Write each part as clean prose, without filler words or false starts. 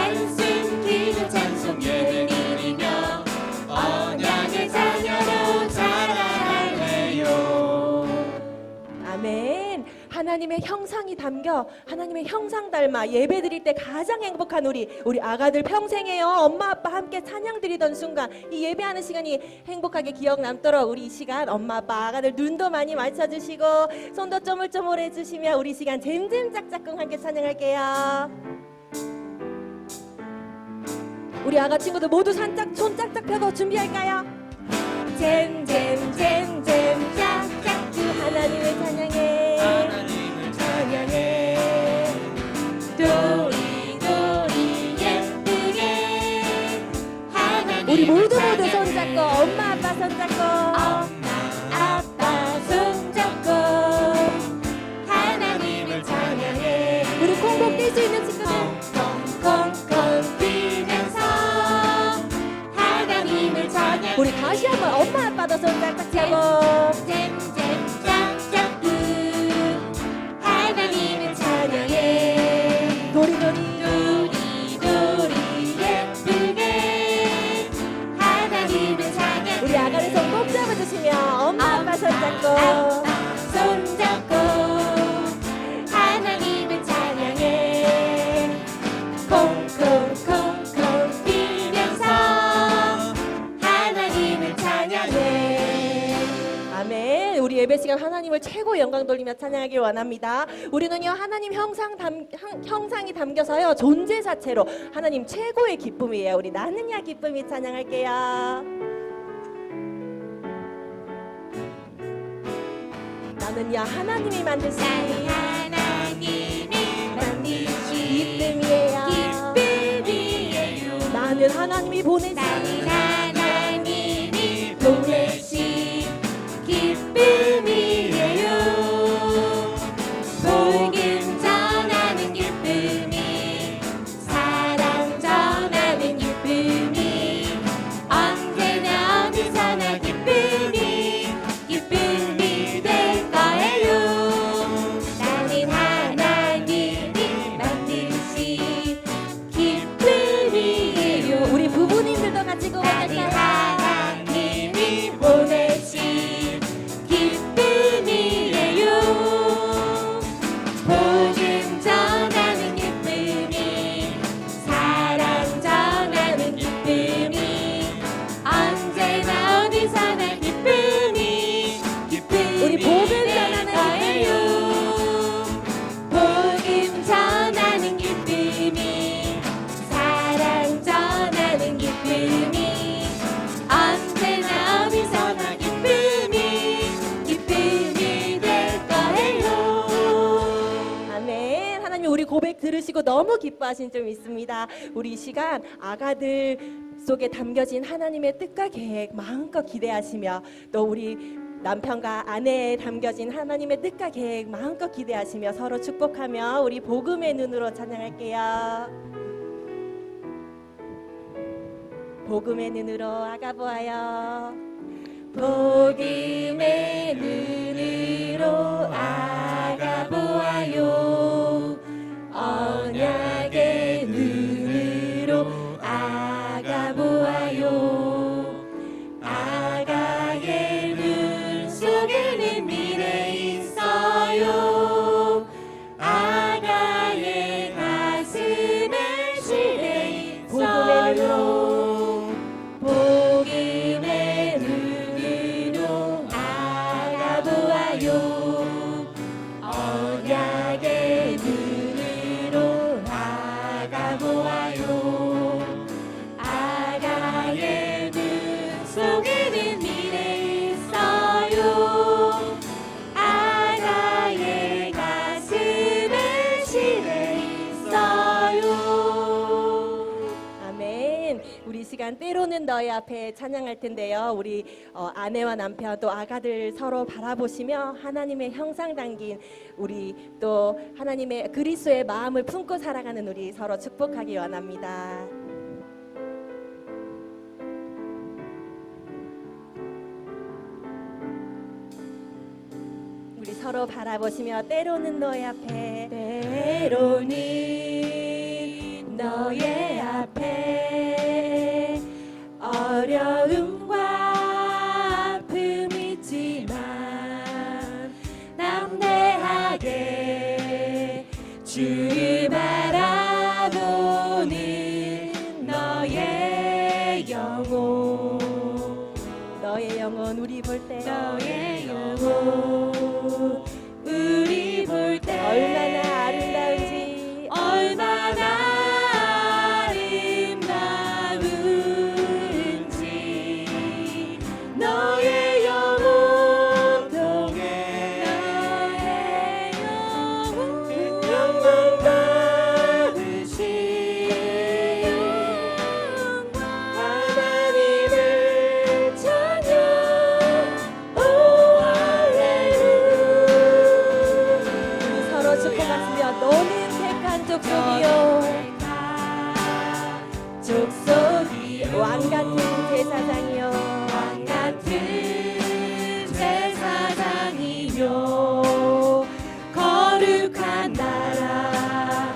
말씀 기도 찬송 예배 드리며 언약의 자녀로 자라갈래요. 아멘. 하나님의 형상이 담겨 하나님의 형상 닮아 예배 드릴 때 가장 행복한 우리 아가들 평생에요. 엄마 아빠 함께 찬양 드리던 순간 이 예배하는 시간이 행복하게 기억 남도록 우리 이 시간 엄마 아빠 아가들 눈도 많이 맞춰주시고 손도 쪼물쪼물 해주시며 우리 시간 잼잼 짝짝꿍 함께 찬양할게요. 우리 아가 친구들 모두 손 짝짝 펴고 준비할까요? 잼잼잼잼 짝짝꿍 하나님을 찬양해 하나님을 찬양해 도리도리 예쁘게 하나님을 우리 모두 찬양해. 손잡고 엄마 아빠 손잡고 엄마 아빠 손잡고 하나님을 찬양해. 우리 콩콩 뛸 수 있는 친구들 콩콩콩콩 뛰면서 하나님을 찬양해. 우리 다시 한번 엄마 아빠도 손잡고 차고 잼잼 짝짝꿍 하나님을 찬양해. 도리도리 도리도리 예쁘게 하나님을 찬양해. 우리 아가를 손 꼭 잡아주시며 엄마 아빠 손잡고 손잡고 하나님을 찬양해. 콩콩콩콩 뛰면서 하나님을 찬양해. 아멘. 우리 예배 시간 하나님을 최고 영광 돌리며 찬양하길 원합니다. 우리는요 하나님 형상이 담겨서요 존재 자체로 하나님 최고의 기쁨이에요. 우리 나는야 기쁨이 찬양할게요. 나는야 하나님이 만드신 하나님이 만드신 기쁨이에요. 기쁨이에요. 나는 하나님이 보내신 나는 하나님이 보내신 기쁨이에요. 복음 전하는 기쁨이 사랑 전하는 기쁨이 언제나 어디서나 기쁨이 될 거예요. 나는 하나님이 만드신 기쁨이에요. 우리 부부님들도 같이 나는 고백할까요? 하나님이 보내신 기쁨이에요. 복음 전하는 기쁨이 사랑 전하는 기쁨이 언제나 어디서나 우리 복음 될 전하는 거예요. 복음 전하는 기쁨이 사랑 전하는 기쁨이 언제나 어디서나 기쁨이 될 거예요. 아멘. 하나님 우리 고백 들으시고 너무 기뻐하신 점 있습니다. 우리 이 시간 아가들 속에 담겨진 하나님의 뜻과 계획 마음껏 기대하시며 또 우리 남편과 아내에 담겨진 하나님의 뜻과 계획 마음껏 기대하시며 서로 축복하며 우리 복음의 눈으로 찬양할게요. 복음의 눈으로 아가 보아요. 복음의 눈으로 아가 보아요. 언약의 눈으로 아가 보아요. 아가의 눈 속에는 미래 있어요. 아가의 가슴에 시대 복음의 있어요. 복음의 눈으로 아가 보아요. 언약의 눈으로 아가 보아요. 아가의 눈 속에는 미래 있어요. 아가의 가슴에 시대 있어요. 아멘. 우리 이 시간 때로는 너의 앞에 찬양할 텐데요. 우리 아내와 남편 또 아가들 서로 바라보시며 하나님의 형상 담긴 우리 또 하나님의 그리스도의 마음을 품고 살아가는 우리 서로 축복하기 원합니다. 우리 서로 바라보시며 때로는 너의 앞에 때로는 너의 영혼 우리 볼 때 너의 영혼 우리 볼 때 얼마나 아름다운지 얼마나 아름다운지 너의 영혼 통해 너의 영혼 영광 받으신 하나님을 찬양 오 할렐루야 서로 축복하시며 너는 택한 족속이요 족속이 왕 같은 제사장이요 왕 같은 제사장이요 거룩한 나라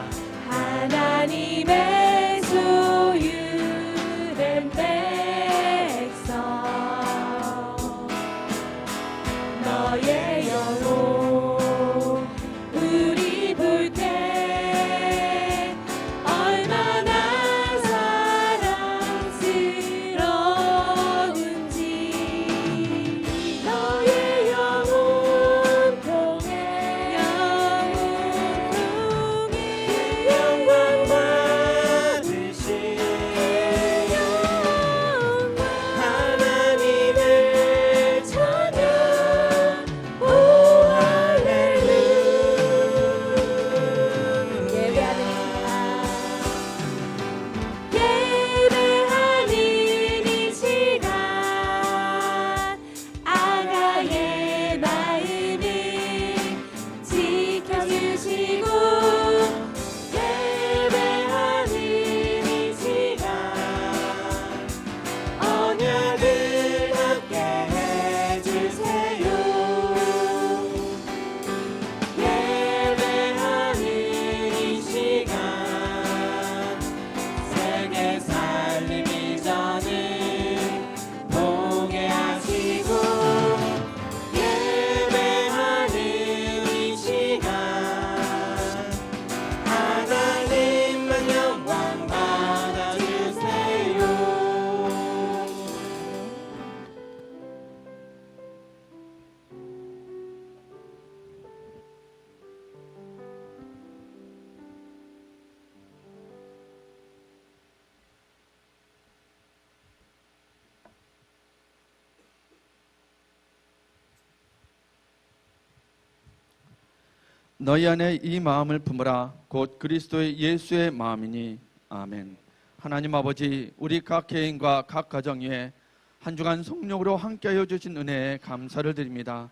하나님의 소유된 백성 너의 영혼 우리 볼 때 얼마나 사랑스러운지 너의 영혼 통해 영광 받으신 하나님을 찬양 오 할렐루야 예배하는 이 시간 아가의 마음을 지켜주시고 예배하는 이 시간 언약을 함께 해주세요 예배하는 이 시간 세계 살림 이전을 보게 하시고 예배하는 이 시간 하나님만 영광 받아주세요 너희 안에 이 마음을 품으라 곧 그리스도의 예수의 마음이니 아멘. 하나님 아버지 우리 각 개인과 각 가정 위에 한 주간 성령으로 함께하여 주신 은혜에 감사를 드립니다.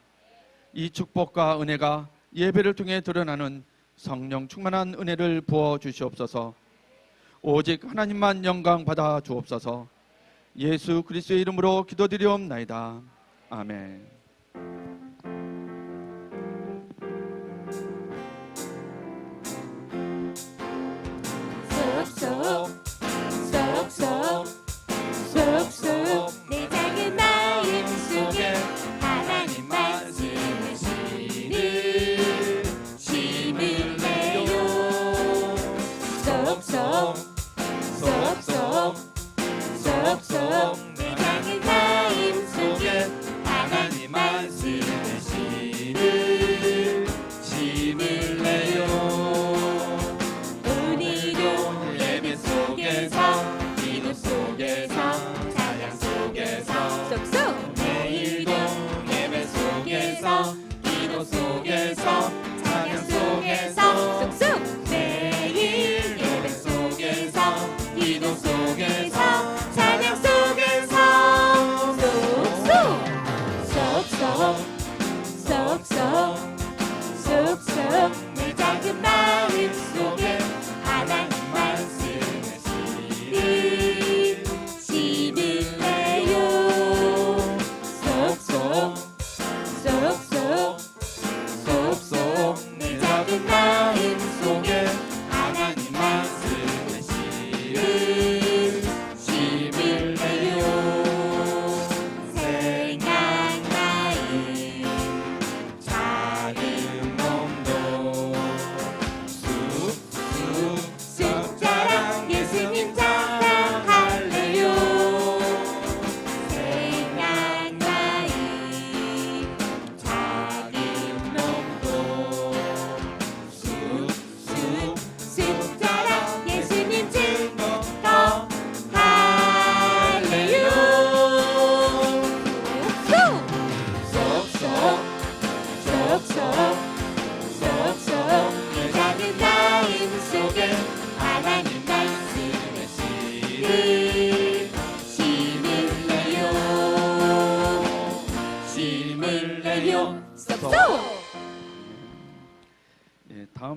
이 축복과 은혜가 예배를 통해 드러나는 성령 충만한 은혜를 부어 주시옵소서. 오직 하나님만 영광 받아 주옵소서. 예수 그리스도의 이름으로 기도드리옵나이다. 아멘. 쏙쏙 내 작은 마음 속에 하나님 말씀을 심을래요 쏙쏙 쏙쏙 내 작은 마음 속에 하나님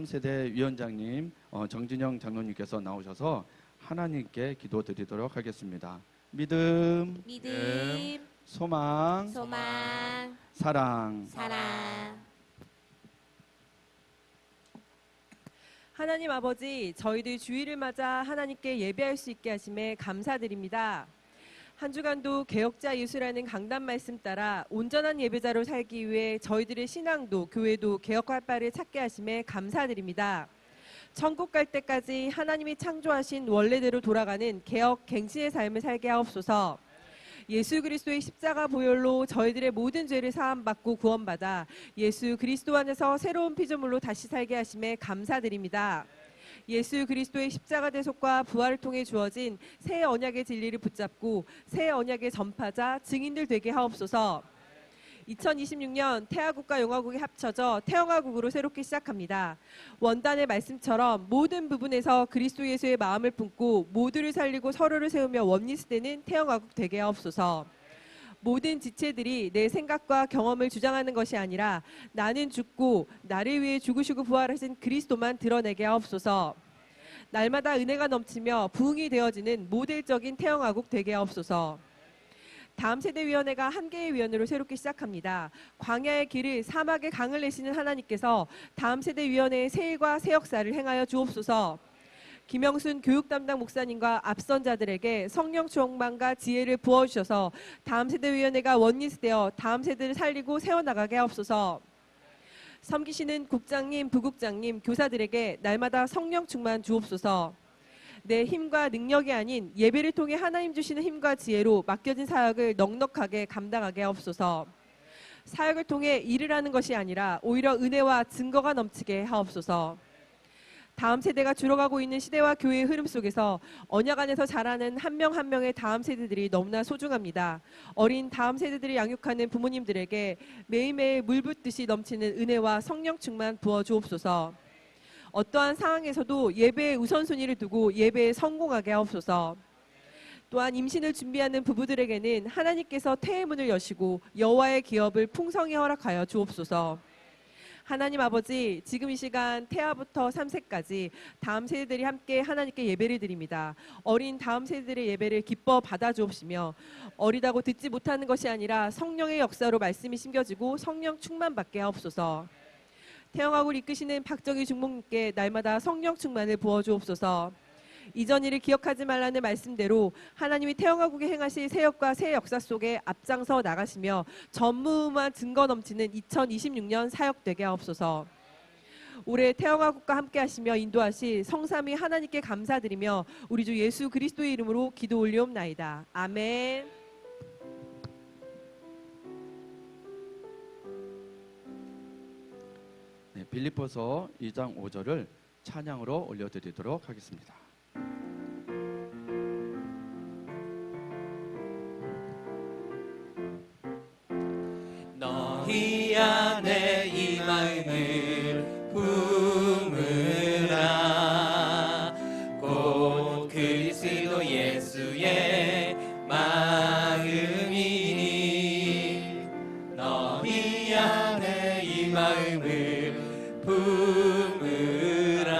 다음 세대 위원장님 정진영 장로님께서 나오셔서 하나님께 기도드리도록 하겠습니다. 믿음, 믿음, 소망, 소망, 사랑. 사랑. 하나님 아버지, 저희들 주일을 맞아 하나님께 예배할 수 있게 하심에 감사드립니다. 한 주간도 개혁자 예수라는 강단 말씀 따라 온전한 예배자로 살기 위해 저희들의 신앙도 교회도 개혁할 바를 찾게 하심에 감사드립니다. 천국 갈 때까지 하나님이 창조하신 원래대로 돌아가는 개혁 갱신의 삶을 살게 하옵소서. 예수 그리스도의 십자가 보혈로 저희들의 모든 죄를 사함받고 구원받아 예수 그리스도 안에서 새로운 피조물로 다시 살게 하심에 감사드립니다. 예수 그리스도의 십자가 대속과 부활을 통해 주어진 새 언약의 진리를 붙잡고 새 언약의 전파자, 증인들 되게 하옵소서. 2026년 태화국과 영화국이 합쳐져 태영화국으로 새롭게 시작합니다. 원단의 말씀처럼 모든 부분에서 그리스도 예수의 마음을 품고 모두를 살리고 서로를 세우며 원리스되는 태영화국 되게 하옵소서. 모든 지체들이 내 생각과 경험을 주장하는 것이 아니라 나는 죽고 나를 위해 죽으시고 부활하신 그리스도만 드러내게 하옵소서. 날마다 은혜가 넘치며 부흥이 되어지는 모델적인 태영화국 되게 하옵소서. 다음 세대 위원회가 한 개의 위원회로 새롭게 시작합니다. 광야의 길을 사막의 강을 내시는 하나님께서 다음 세대 위원회의 새 일과 새 역사를 행하여 주옵소서. 김영순 교육 담당 목사님과 앞선 자들에게 성령 충만과 지혜를 부어주셔서 다음 세대 위원회가 원리스되어 다음 세대를 살리고 세워나가게 하옵소서. 섬기시는 국장님, 부국장님, 교사들에게 날마다 성령 충만 주옵소서. 내 힘과 능력이 아닌 예배를 통해 하나님 주시는 힘과 지혜로 맡겨진 사역을 넉넉하게 감당하게 하옵소서. 사역을 통해 일을 하는 것이 아니라 오히려 은혜와 증거가 넘치게 하옵소서. 다음 세대가 줄어가고 있는 시대와 교회의 흐름 속에서 언약 안에서 자라는 한 명 한 명의 다음 세대들이 너무나 소중합니다. 어린 다음 세대들을 양육하는 부모님들에게 매일매일 물 붓듯이 넘치는 은혜와 성령 충만 부어 주옵소서. 어떠한 상황에서도 예배의 우선순위를 두고 예배에 성공하게 하옵소서. 또한 임신을 준비하는 부부들에게는 하나님께서 태의 문을 여시고 여호와의 기업을 풍성히 허락하여 주옵소서. 하나님 아버지, 지금 이 시간 태아부터 3세까지 다음 세대들이 함께 하나님께 예배를 드립니다. 어린 다음 세대들의 예배를 기뻐 받아 주옵시며 어리다고 듣지 못하는 것이 아니라 성령의 역사로 말씀이 심겨지고 성령 충만받게 하옵소서. 태영학을 이끄시는 박정희 중목님께 날마다 성령 충만을 부어주옵소서. 이전 일을 기억하지 말라는 말씀대로 하나님이 태영화국에 행하실 새역과 새 역사 속에 앞장서 나가시며 전무후무한 증거 넘치는 2026년 사역되게 하옵소서. 올해 태영화국과 함께 하시며 인도하실 성삼위 하나님께 감사드리며 우리 주 예수 그리스도의 이름으로 기도 올리옵나이다. 아멘. 네, 빌립보서 2장 5절을 찬양으로 올려드리도록 하겠습니다. 너희 안에 이 마음을 품으라. 곧 그리스도 예수의 마음이니 너희 안에 이 마음을 품으라.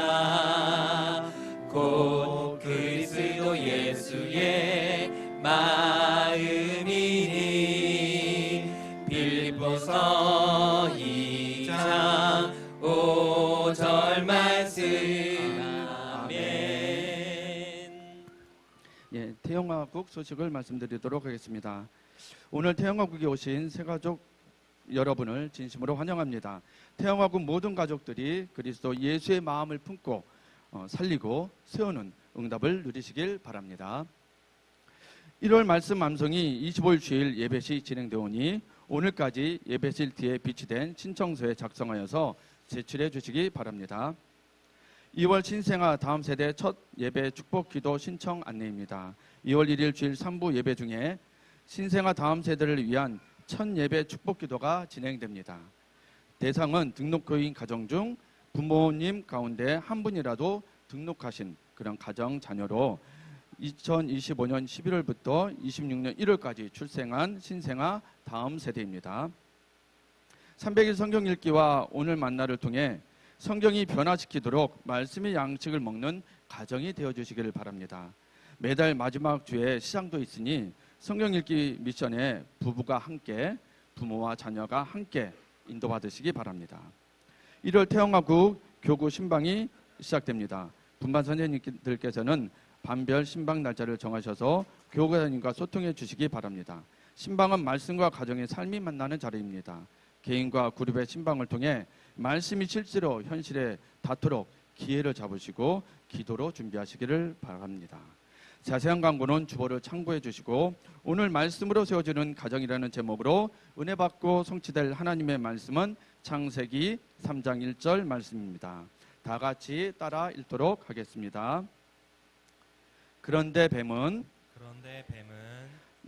곧 그리스도 예수의 마음이니 빌립보서 2장 5절 말씀. 아멘. 예, 태영화국 소식을 말씀드리도록 하겠습니다. 오늘 태영화국에 오신 새가족 여러분을 진심으로 환영합니다. 태영화국 모든 가족들이 그리스도 예수의 마음을 품고 살리고 세우는 응답을 누리시길 바랍니다. 1월 말씀 암송이 25일 주일 예배시 진행되오니 오늘까지 예배실 뒤에 비치된 신청서에 작성하여서 제출해 주시기 바랍니다. 2월 신생아 다음 세대 첫 예배 축복 기도 신청 안내입니다. 2월 1일 주일 3부 예배 중에 신생아 다음 세대를 위한 첫 예배 축복 기도가 진행됩니다. 대상은 등록교인 가정 중 부모님 가운데 한 분이라도 등록하신 그런 가정 자녀로 2025년 11월부터 26년 1월까지 출생한 신생아 다음 세대입니다. 300일 성경 읽기와 오늘 만나를 통해 성경이 변화시키도록 말씀의 양식을 먹는 가정이 되어주시기를 바랍니다. 매달 마지막 주에 시장도 있으니 성경 읽기 미션에 부부가 함께, 부모와 자녀가 함께 인도받으시기 바랍니다. 1월 태영화국 교구 신방이 시작됩니다. 분반 선생님들께서는 반별 신방 날짜를 정하셔서 교구사님과 소통해 주시기 바랍니다. 신방은 말씀과 가정의 삶이 만나는 자리입니다. 개인과 그룹의 신방을 통해 말씀이 실제로 현실에 닿도록 기회를 잡으시고 기도로 준비하시기를 바랍니다. 자세한 광고는 주보를 참고해 주시고 오늘 말씀으로 세워지는 가정이라는 제목으로 은혜 받고 성취될 하나님의 말씀은 창세기 3장 1절 말씀입니다. 다 같이 따라 읽도록 하겠습니다. 그런데 뱀은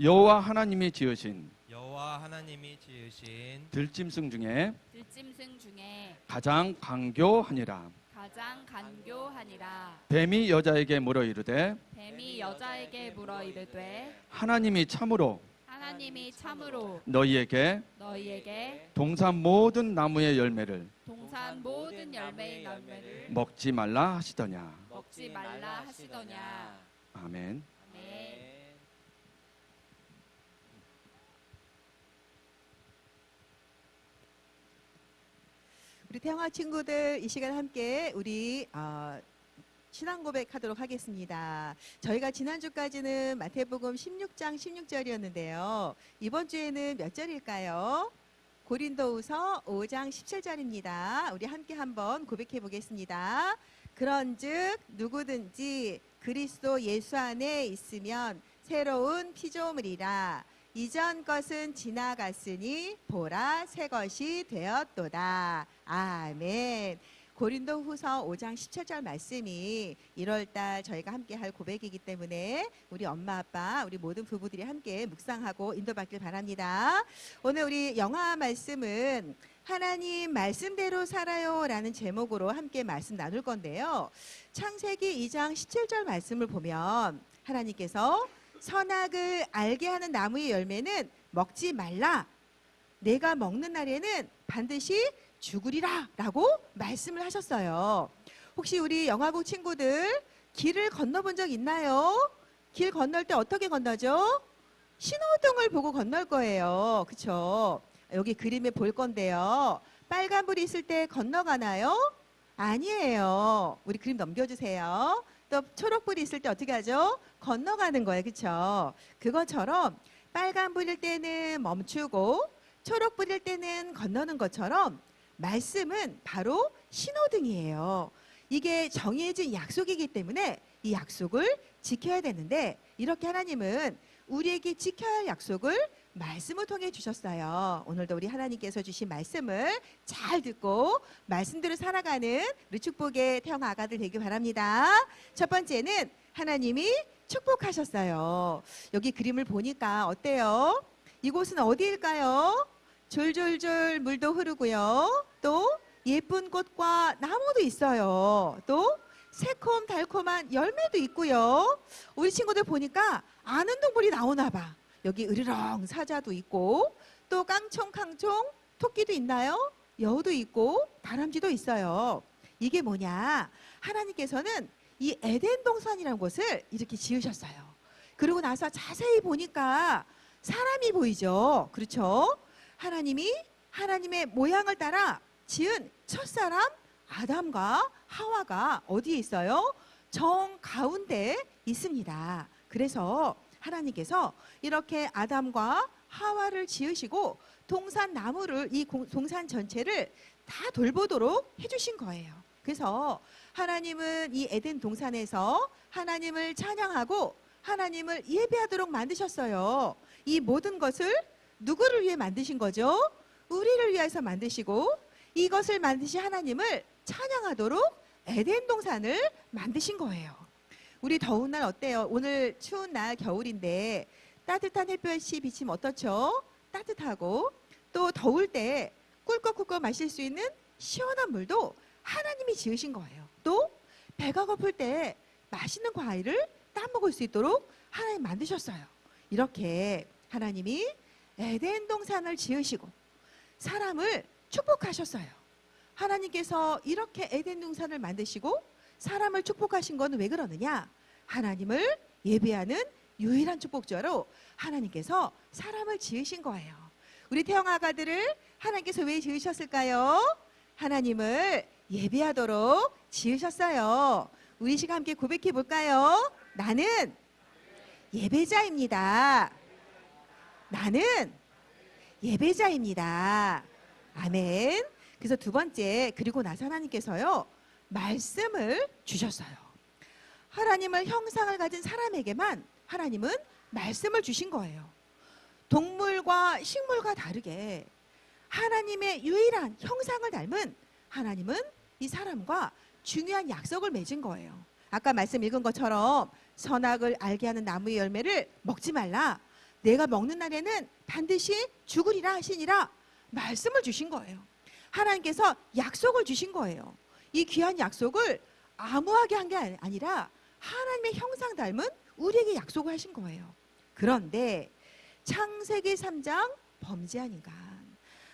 여호와 하나님이 지으신 들짐승 중에 가장 간교하니라. 뱀이 여자에게 물어 이르되 하나님이 참으로 너희에게 동산 모든 나무의 열매를 먹지 말라 하시더냐. 아멘. 우리 태영아 친구들 이 시간 함께 우리 신앙 고백하도록 하겠습니다. 저희가 지난주까지는 마태복음 16장 16절이었는데요. 이번 주에는 몇 절일까요? 고린도후서 5장 17절입니다. 우리 함께 한번 고백해 보겠습니다. 그런즉 누구든지 그리스도 예수 안에 있으면 새로운 피조물이라. 이전 것은 지나갔으니 보라 새 것이 되었도다. 아멘. 고린도후서 5장 17절 말씀이 1월달 저희가 함께 할 고백이기 때문에 우리 엄마 아빠 우리 모든 부부들이 함께 묵상하고 인도받길 바랍니다. 오늘 우리 영화 말씀은 하나님 말씀대로 살아요 라는 제목으로 함께 말씀 나눌 건데요. 창세기 2장 17절 말씀을 보면 하나님께서 선악을 알게 하는 나무의 열매는 먹지 말라. 내가 먹는 날에는 반드시 죽으리라 라고 말씀을 하셨어요. 혹시 우리 영화국 친구들 길을 건너본 적 있나요? 길 건널 때 어떻게 건너죠? 신호등을 보고 건널 거예요. 그렇죠? 여기 그림에 볼 건데요. 빨간불이 있을 때 건너가나요? 아니에요. 우리 그림 넘겨주세요. 또 초록불이 있을 때 어떻게 하죠? 건너가는 거예요. 그렇죠? 그것처럼 빨간불일 때는 멈추고 초록불일 때는 건너는 것처럼 말씀은 바로 신호등이에요. 이게 정해진 약속이기 때문에 이 약속을 지켜야 되는데 이렇게 하나님은 우리에게 지켜야 할 약속을 말씀을 통해 주셨어요. 오늘도 우리 하나님께서 주신 말씀을 잘 듣고 말씀대로 살아가는 우리 축복의 태영 아가들 되길 바랍니다. 첫 번째는 하나님이 축복하셨어요. 여기 그림을 보니까 어때요? 이곳은 어디일까요? 졸졸졸 물도 흐르고요. 또 예쁜 꽃과 나무도 있어요. 또 새콤달콤한 열매도 있고요. 우리 친구들 보니까 아는 동물이 나오나 봐. 여기 으르렁 사자도 있고 또 깡총깡총 토끼도 있나요? 여우도 있고 다람쥐도 있어요. 이게 뭐냐? 하나님께서는 이 에덴 동산이라는 곳을 이렇게 지으셨어요. 그리고 나서 자세히 보니까 사람이 보이죠. 그렇죠? 하나님이 하나님의 모양을 따라 지은 첫사람 아담과 하와가 어디에 있어요? 정 가운데 있습니다. 그래서 하나님께서 이렇게 아담과 하와를 지으시고 동산 나무를 이 동산 전체를 다 돌보도록 해주신 거예요. 그래서 하나님은 이 에덴 동산에서 하나님을 찬양하고 하나님을 예배하도록 만드셨어요. 이 모든 것을 누구를 위해 만드신 거죠? 우리를 위해서 만드시고 이것을 만드신 하나님을 찬양하도록 에덴 동산을 만드신 거예요. 우리 더운 날 어때요? 오늘 추운 날 겨울인데 따뜻한 햇볕이 비치면 어떻죠? 따뜻하고 또 더울 때 꿀꺽꿀꺽 마실 수 있는 시원한 물도 하나님이 지으신 거예요. 또 배가 고플 때 맛있는 과일을 따먹을 수 있도록 하나님 만드셨어요. 이렇게 하나님이 에덴 동산을 지으시고 사람을 축복하셨어요. 하나님께서 이렇게 에덴 동산을 만드시고 사람을 축복하신 건 왜 그러느냐? 하나님을 예배하는 유일한 축복자로 하나님께서 사람을 지으신 거예요. 우리 태영 아가들을 하나님께서 왜 지으셨을까요? 하나님을 예배하도록 지으셨어요. 우리 시간 함께 고백해 볼까요? 나는 예배자입니다. 나는 예배자입니다. 아멘. 그래서 두 번째, 그리고 나서 하나님께서요, 말씀을 주셨어요. 하나님을 형상을 가진 사람에게만 하나님은 말씀을 주신 거예요. 동물과 식물과 다르게 하나님의 유일한 형상을 닮은 하나님은 이 사람과 중요한 약속을 맺은 거예요. 아까 말씀 읽은 것처럼 선악을 알게 하는 나무의 열매를 먹지 말라. 내가 먹는 날에는 반드시 죽으리라 하시니라. 말씀을 주신 거예요. 하나님께서 약속을 주신 거예요. 이 귀한 약속을 아무하게 한 게 아니라 하나님의 형상 닮은 우리에게 약속을 하신 거예요. 그런데 창세기 3장 범죄한 인간,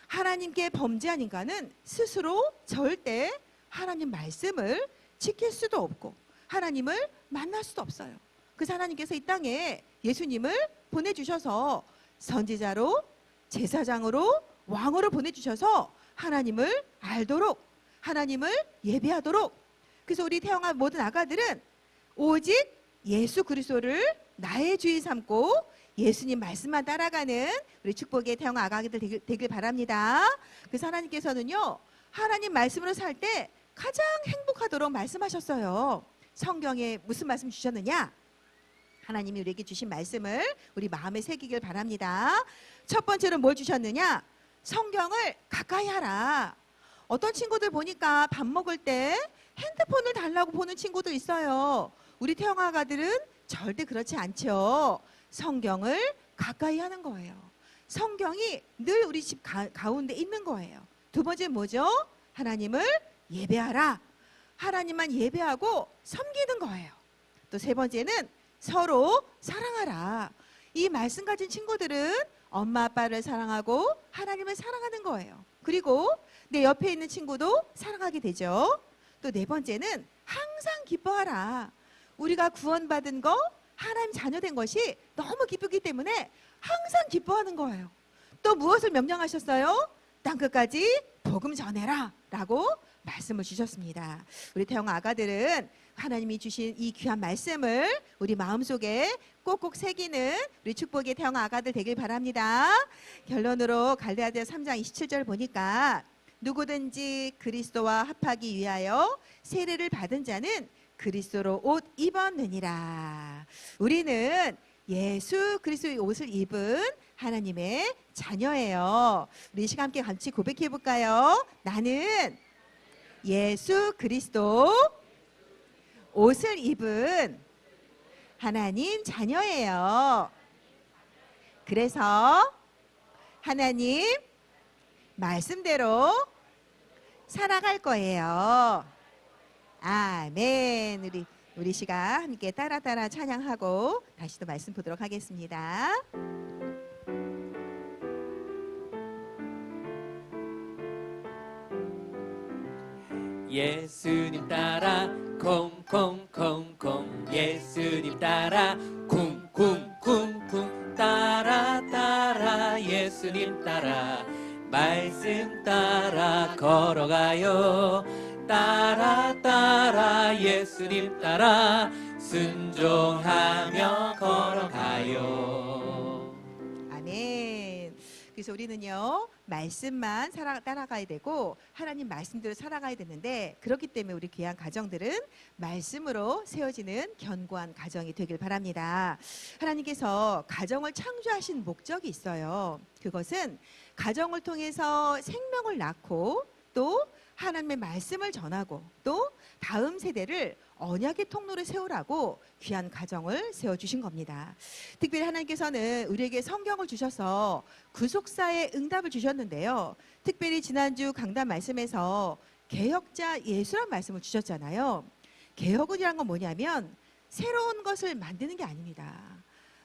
하나님께 범죄한 인간은 스스로 절대 하나님 말씀을 지킬 수도 없고 하나님을 만날 수도 없어요. 그래서 하나님께서 이 땅에 예수님을 보내주셔서 선지자로, 제사장으로, 왕으로 보내주셔서 하나님을 알도록, 하나님을 예배하도록. 그래서 우리 태영아 모든 아가들은 오직 예수 그리스도를 나의 주인 삼고 예수님 말씀만 따라가는 우리 축복의 태영아 아가들 되길 바랍니다. 그래서 하나님께서는요, 하나님 말씀으로 살 때 가장 행복하도록 말씀하셨어요. 성경에 무슨 말씀 주셨느냐? 하나님이 우리에게 주신 말씀을 우리 마음에 새기길 바랍니다. 첫 번째로 뭘 주셨느냐? 성경을 가까이 하라. 어떤 친구들 보니까 밥 먹을 때 핸드폰을 달라고 보는 친구도 있어요. 우리 태영아가들은 절대 그렇지 않죠. 성경을 가까이 하는 거예요. 성경이 늘 우리 집 가운데 있는 거예요. 두 번째 뭐죠? 하나님을 예배하라. 하나님만 예배하고 섬기는 거예요. 또 세 번째는 서로 사랑하라. 이 말씀 가진 친구들은 엄마 아빠를 사랑하고 하나님을 사랑하는 거예요. 그리고 내 옆에 있는 친구도 사랑하게 되죠. 또 네 번째는 항상 기뻐하라. 우리가 구원받은 거, 하나님 자녀된 것이 너무 기쁘기 때문에 항상 기뻐하는 거예요. 또 무엇을 명령하셨어요? 땅끝까지 복음 전해라 라고 말씀을 주셨습니다. 우리 태영아 아가들은 하나님이 주신 이 귀한 말씀을 우리 마음속에 꼭꼭 새기는 우리 축복의 태영아 아가들 되길 바랍니다. 결론으로 갈라디아 3장 27절 보니까 누구든지 그리스도와 합하기 위하여 세례를 받은 자는 그리스도로 옷 입었느니라. 우리는 예수 그리스도의 옷을 입은 하나님의 자녀예요. 우리 시간 함께 같이 고백해 볼까요? 나는 예수 그리스도 옷을 입은 하나님 자녀예요. 그래서 하나님 말씀대로 살아갈 거예요. 아멘. 우리 시간 함께 따라 찬양하고 다시 또 말씀 보도록 하겠습니다. 예수님 따라 콩콩콩콩 예수님 따라 쿵쿵쿵쿵 따라 예수님 따라 말씀 따라 걸어가요. 따라 예수님 따라 순종하며 걸어가요. 아멘. 그래서 우리는요 말씀만 따라가야 되고 하나님 말씀대로 살아가야 되는데, 그렇기 때문에 우리 귀한 가정들은 말씀으로 세워지는 견고한 가정이 되길 바랍니다. 하나님께서 가정을 창조하신 목적이 있어요. 그것은 가정을 통해서 생명을 낳고 또 하나님의 말씀을 전하고 또 다음 세대를 언약의 통로를 세우라고 귀한 가정을 세워주신 겁니다. 특별히 하나님께서는 우리에게 성경을 주셔서 구속사의 응답을 주셨는데요. 특별히 지난주 강단 말씀에서 개혁자 예수란 말씀을 주셨잖아요. 개혁은이란 건 뭐냐면 새로운 것을 만드는 게 아닙니다.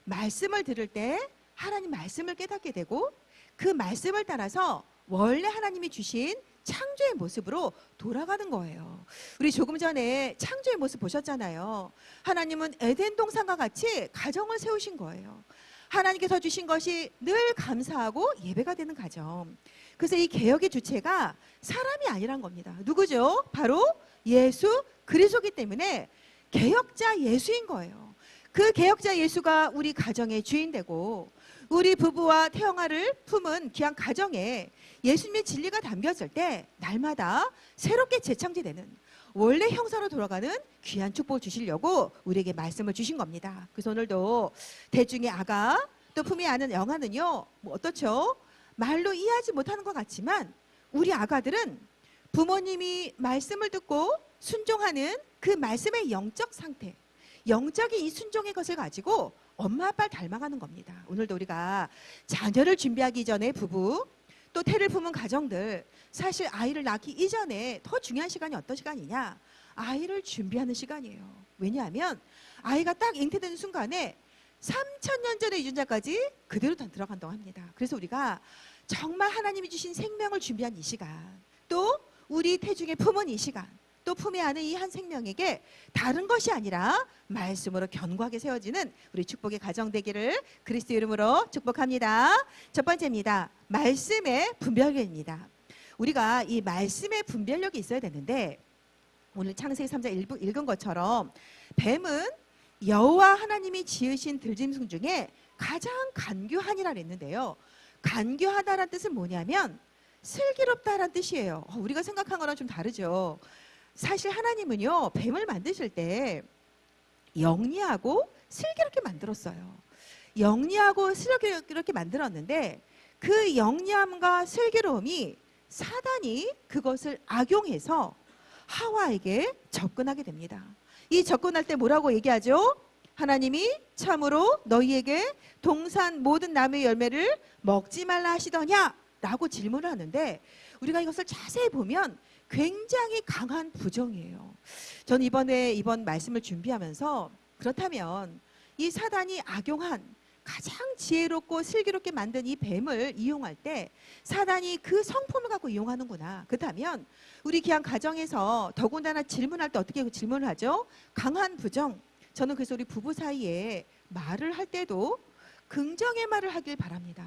말씀을 들을 때 하나님 말씀을 깨닫게 되고 그 말씀을 따라서 원래 하나님이 주신 창조의 모습으로 돌아가는 거예요. 우리 조금 전에 창조의 모습 보셨잖아요. 하나님은 에덴 동산과 같이 가정을 세우신 거예요. 하나님께서 주신 것이 늘 감사하고 예배가 되는 가정. 그래서 이 개혁의 주체가 사람이 아니란 겁니다. 누구죠? 바로 예수 그리스도이기 때문에 개혁자 예수인 거예요. 그 개혁자 예수가 우리 가정의 주인 되고 우리 부부와 태영아를 품은 귀한 가정에 예수님의 진리가 담겨질 때 날마다 새롭게 재창조되는 원래 형상으로 돌아가는 귀한 축복을 주시려고 우리에게 말씀을 주신 겁니다. 그래서 오늘도 대중의 아가 또 품에 안은 영아는요, 뭐 어떻죠? 말로 이해하지 못하는 것 같지만 우리 아가들은 부모님이 말씀을 듣고 순종하는 그 말씀의 영적 상태, 영적인 이 순종의 것을 가지고 엄마 아빠를 닮아가는 겁니다. 오늘도 우리가 자녀를 준비하기 전에 부부 또 태를 품은 가정들, 사실 아이를 낳기 이전에 더 중요한 시간이 어떤 시간이냐? 아이를 준비하는 시간이에요. 왜냐하면 아이가 딱 잉태되는 순간에 3,000년 전의 유전자까지 그대로 다 들어간다고 합니다. 그래서 우리가 정말 하나님이 주신 생명을 준비한 이 시간, 또 우리 태중에 품은 이 시간, 또 품에 안은 이 한 생명에게 다른 것이 아니라 말씀으로 견고하게 세워지는 우리 축복의 가정 되기를 그리스도 이름으로 축복합니다. 첫 번째입니다. 말씀의 분별력입니다. 우리가 이 말씀의 분별력이 있어야 되는데 오늘 창세기 3장 읽은 것처럼 뱀은 여호와 하나님이 지으신 들짐승 중에 가장 간교하니라 그랬는데요. 간교하다라는 뜻은 뭐냐면 슬기롭다라는 뜻이에요. 우리가 생각한 거랑 좀 다르죠. 사실 하나님은요, 뱀을 만드실 때 영리하고 슬기롭게 만들었어요. 영리하고 슬기롭게 만들었는데 그 영리함과 슬기로움이 사단이 그것을 악용해서 하와에게 접근하게 됩니다. 이 접근할 때 뭐라고 얘기하죠? 하나님이 참으로 너희에게 동산 모든 나무의 열매를 먹지 말라 하시더냐? 라고 질문을 하는데 우리가 이것을 자세히 보면 굉장히 강한 부정이에요. 저는 이번 말씀을 준비하면서 그렇다면 이 사단이 악용한 가장 지혜롭고 슬기롭게 만든 이 뱀을 이용할 때 사단이 그 성품을 갖고 이용하는구나. 그렇다면 우리 귀한 가정에서 더군다나 질문할 때 어떻게 질문을 하죠? 강한 부정. 저는 그래서 우리 부부 사이에 말을 할 때도 긍정의 말을 하길 바랍니다.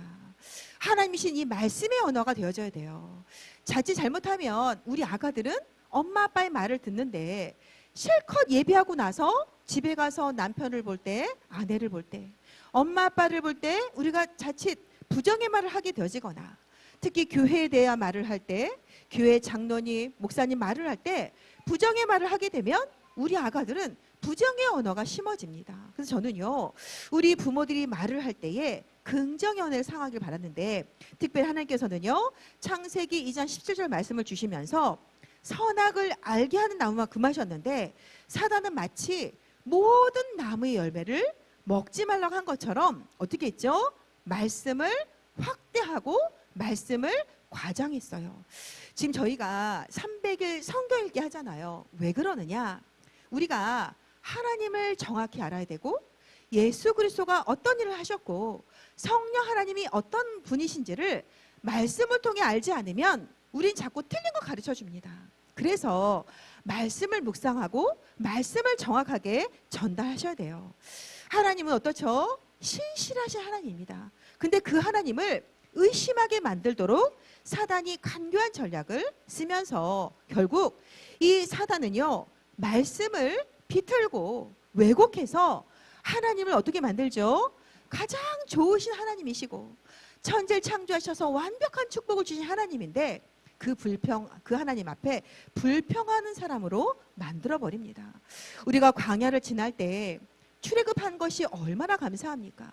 하나님이신 이 말씀의 언어가 되어져야 돼요. 자칫 잘못하면 우리 아가들은 엄마 아빠의 말을 듣는데 실컷 예배하고 나서 집에 가서 남편을 볼 때, 아내를 볼 때, 엄마 아빠를 볼 때 우리가 자칫 부정의 말을 하게 되어지거나 특히 교회에 대해 말을 할 때, 교회 장로님, 목사님 말을 할 때 부정의 말을 하게 되면 우리 아가들은 부정의 언어가 심어집니다. 그래서 저는요, 우리 부모들이 말을 할 때에 긍정의 언어를 상하길 바랐는데 특별히 하나님께서는요, 창세기 2장 17절 말씀을 주시면서 선악을 알게 하는 나무만 금하셨는데 사단은 마치 모든 나무의 열매를 먹지 말라고 한 것처럼 어떻게 했죠? 말씀을 확대하고 말씀을 과장했어요. 지금 저희가 300일 성경 읽기 하잖아요. 왜 그러느냐? 우리가 하나님을 정확히 알아야 되고 예수 그리스도가 어떤 일을 하셨고 성령 하나님이 어떤 분이신지를 말씀을 통해 알지 않으면 우린 자꾸 틀린 거 가르쳐 줍니다. 그래서 말씀을 묵상하고 말씀을 정확하게 전달하셔야 돼요. 하나님은 어떻죠? 신실하신 하나님입니다. 근데 그 하나님을 의심하게 만들도록 사단이 간교한 전략을 쓰면서 결국 이 사단은요, 말씀을 비틀고 왜곡해서 하나님을 어떻게 만들죠? 가장 좋으신 하나님이시고 천지를 창조하셔서 완벽한 축복을 주신 하나님인데 그 하나님 앞에 불평하는 사람으로 만들어 버립니다. 우리가 광야를 지날 때 출애굽한 것이 얼마나 감사합니까?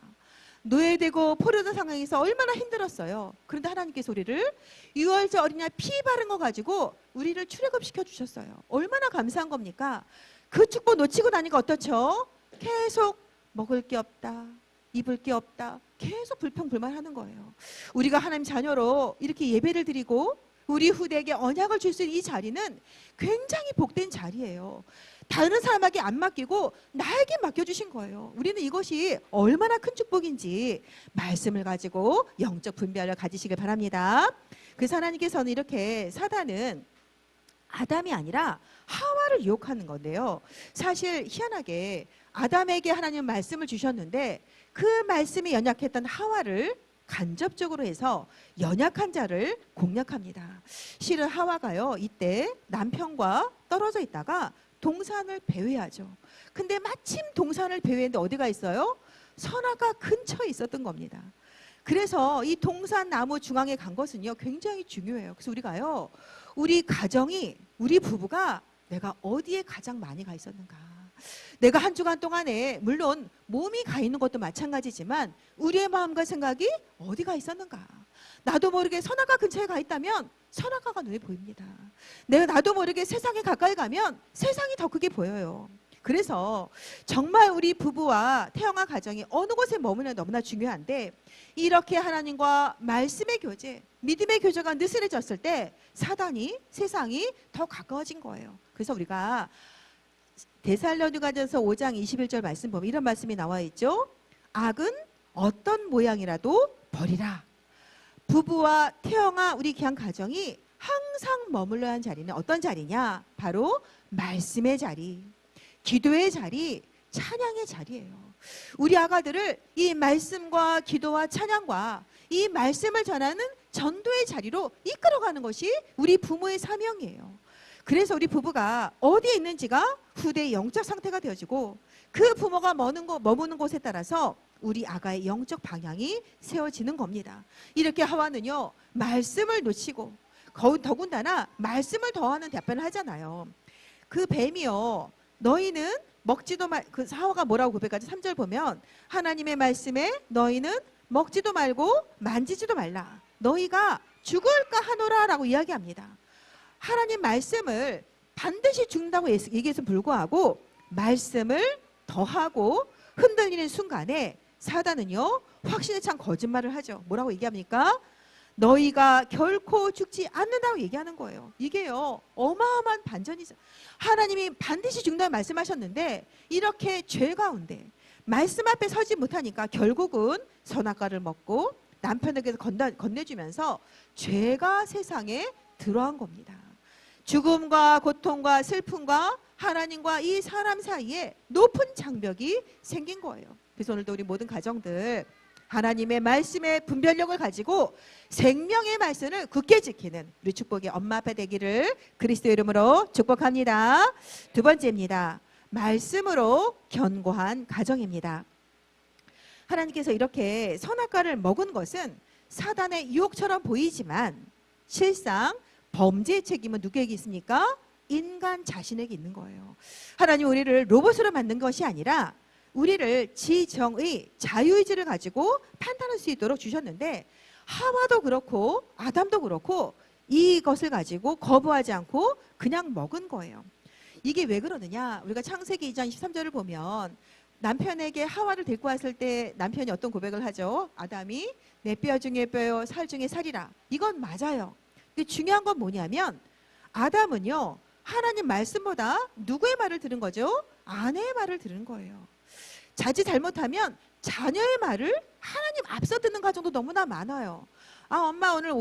노예되고 포로된 상황에서 얼마나 힘들었어요. 그런데 하나님께서 우리를 유월절 어린양 피 바른 거 가지고 우리를 출애굽시켜 주셨어요. 얼마나 감사한 겁니까? 그 축복 놓치고 나니까 어떻죠? 계속 먹을 게 없다, 입을 게 없다, 계속 불평불만하는 거예요. 우리가 하나님 자녀로 이렇게 예배를 드리고 우리 후대에게 언약을 줄 수 있는 이 자리는 굉장히 복된 자리예요. 다른 사람에게 안 맡기고 나에게 맡겨주신 거예요. 우리는 이것이 얼마나 큰 축복인지 말씀을 가지고 영적 분별을 가지시길 바랍니다. 그래서 하나님께서는 이렇게 사단은 아담이 아니라 하와를 유혹하는 건데요. 사실 희한하게 아담에게 하나님은 말씀을 주셨는데 그 말씀이 연약했던 하와를 간접적으로 해서 연약한 자를 공략합니다. 실은 하와가요, 이때 남편과 떨어져 있다가 동산을 배회하죠. 근데 마침 동산을 배회했는데 어디가 있어요? 선악과 근처에 있었던 겁니다. 그래서 이 동산 나무 중앙에 간 것은요, 굉장히 중요해요. 그래서 우리가요, 우리 가정이, 우리 부부가 내가 어디에 가장 많이 가 있었는가. 내가 한 주간 동안에 물론 몸이 가 있는 것도 마찬가지지만 우리의 마음과 생각이 어디가 있었는가. 나도 모르게 선악과 근처에 가 있다면 선악과가 눈에 보입니다. 내가 나도 모르게 세상에 가까이 가면 세상이 더 크게 보여요. 그래서 정말 우리 부부와 태영아 가정이 어느 곳에 머무냐 너무나 중요한데, 이렇게 하나님과 말씀의 교제, 믿음의 교제가 느슨해졌을 때 사단이, 세상이 더 가까워진 거예요. 그래서 우리가 데살로니가전서 5장 21절 말씀 보면 이런 말씀이 나와 있죠. 악은 어떤 모양이라도 버리라. 부부와 태영아 우리 귀한 가정이 항상 머물러야 하는 자리는 어떤 자리냐? 바로 말씀의 자리, 기도의 자리, 찬양의 자리예요. 우리 아가들을 이 말씀과 기도와 찬양과 이 말씀을 전하는 전도의 자리로 이끌어가는 것이 우리 부모의 사명이에요. 그래서 우리 부부가 어디에 있는지가 후대의 영적 상태가 되어지고 그 부모가 머무는 곳에 따라서 우리 아가의 영적 방향이 세워지는 겁니다. 이렇게 하와는요, 말씀을 놓치고 더군다나 말씀을 더하는 답변을 하잖아요. 그 뱀이요, 너희는 먹지도 그 하와가 뭐라고 고백하지? 3절 보면 하나님의 말씀에 너희는 먹지도 말고 만지지도 말라. 너희가 죽을까 하노라 라고 이야기합니다. 하나님 말씀을 반드시 죽는다고 얘기해서 불구하고 말씀을 더하고 흔들리는 순간에 사단은요, 확신에 찬 거짓말을 하죠. 뭐라고 얘기합니까? 너희가 결코 죽지 않는다고 얘기하는 거예요. 이게요, 어마어마한 반전이죠. 하나님이 반드시 죽는다고 말씀하셨는데 이렇게 죄 가운데 말씀 앞에 서지 못하니까 결국은 선악과를 먹고 남편에게서 건네주면서 죄가 세상에 들어온 겁니다. 죽음과 고통과 슬픔과 하나님과 이 사람 사이에 높은 장벽이 생긴 거예요. 그래서 오늘도 우리 모든 가정들 하나님의 말씀의 분별력을 가지고 생명의 말씀을 굳게 지키는 우리 축복의 엄마 아빠 되기를 그리스도 이름으로 축복합니다. 두 번째입니다. 말씀으로 견고한 가정입니다. 하나님께서 이렇게 선악과를 먹은 것은 사단의 유혹처럼 보이지만 실상 범죄의 책임은 누구에게 있습니까? 인간 자신에게 있는 거예요. 하나님 우리를 로봇으로 만든 것이 아니라 우리를 지정의 자유의지를 가지고 판단할 수 있도록 주셨는데 하와도 그렇고 아담도 그렇고 이것을 가지고 거부하지 않고 그냥 먹은 거예요. 이게 왜 그러느냐? 우리가 창세기 2장 23절을 보면 남편에게 하와를 데리고 왔을 때 남편이 어떤 고백을 하죠? 아담이 내 뼈 중에 뼈요 살 중에 살이라. 이건 맞아요. 근데 중요한 건 뭐냐면 아담은요, 하나님 말씀보다 누구의 말을 들은 거죠? 아내의 말을 들은 거예요. 자칫 잘못하면 자녀의 말을 하나님 앞서 듣는 가정도 너무나 많아요. 아, 엄마 오늘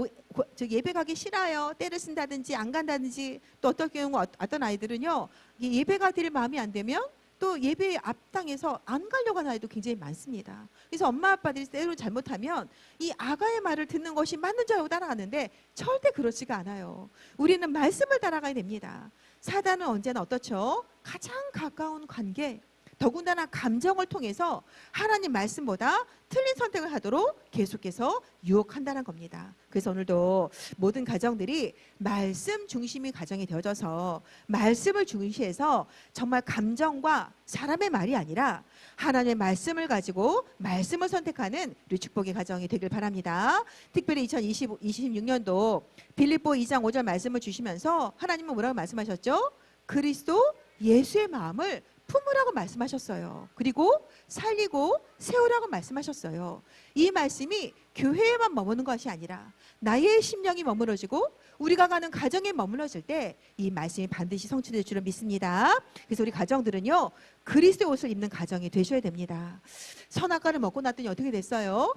예배 가기 싫어요. 때를 쓴다든지 안 간다든지, 또 어떤 경우 어떤 아이들은요, 예배가 드릴 마음이 안 되면 또 예배의 앞당에서 안 가려고 하는 아이도 굉장히 많습니다. 그래서 엄마 아빠들이 때로 잘못하면 이 아가의 말을 듣는 것이 맞는 줄 알고 따라가는데 절대 그렇지가 않아요. 우리는 말씀을 따라가야 됩니다. 사단은 언제나 어떻죠? 가장 가까운 관계, 더군다나 감정을 통해서 하나님 말씀보다 틀린 선택을 하도록 계속해서 유혹한다는 겁니다. 그래서 오늘도 모든 가정들이 말씀 중심의 가정이 되어져서 말씀을 중시해서 정말 감정과 사람의 말이 아니라 하나님의 말씀을 가지고 말씀을 선택하는 우리 축복의 가정이 되길 바랍니다. 특별히 2026년도 빌립보 2장 5절 말씀을 주시면서 하나님은 뭐라고 말씀하셨죠? 그리스도 예수의 마음을 품으라고 말씀하셨어요. 그리고 살리고 세우라고 말씀하셨어요. 이 말씀이 교회에만 머무는 것이 아니라 나의 심령이 머물러지고 우리가 가는 가정에 머물러질 때 이 말씀이 반드시 성취될 줄을 믿습니다. 그래서 우리 가정들은요, 그리스도의 옷을 입는 가정이 되셔야 됩니다. 선악과를 먹고 났더니 어떻게 됐어요?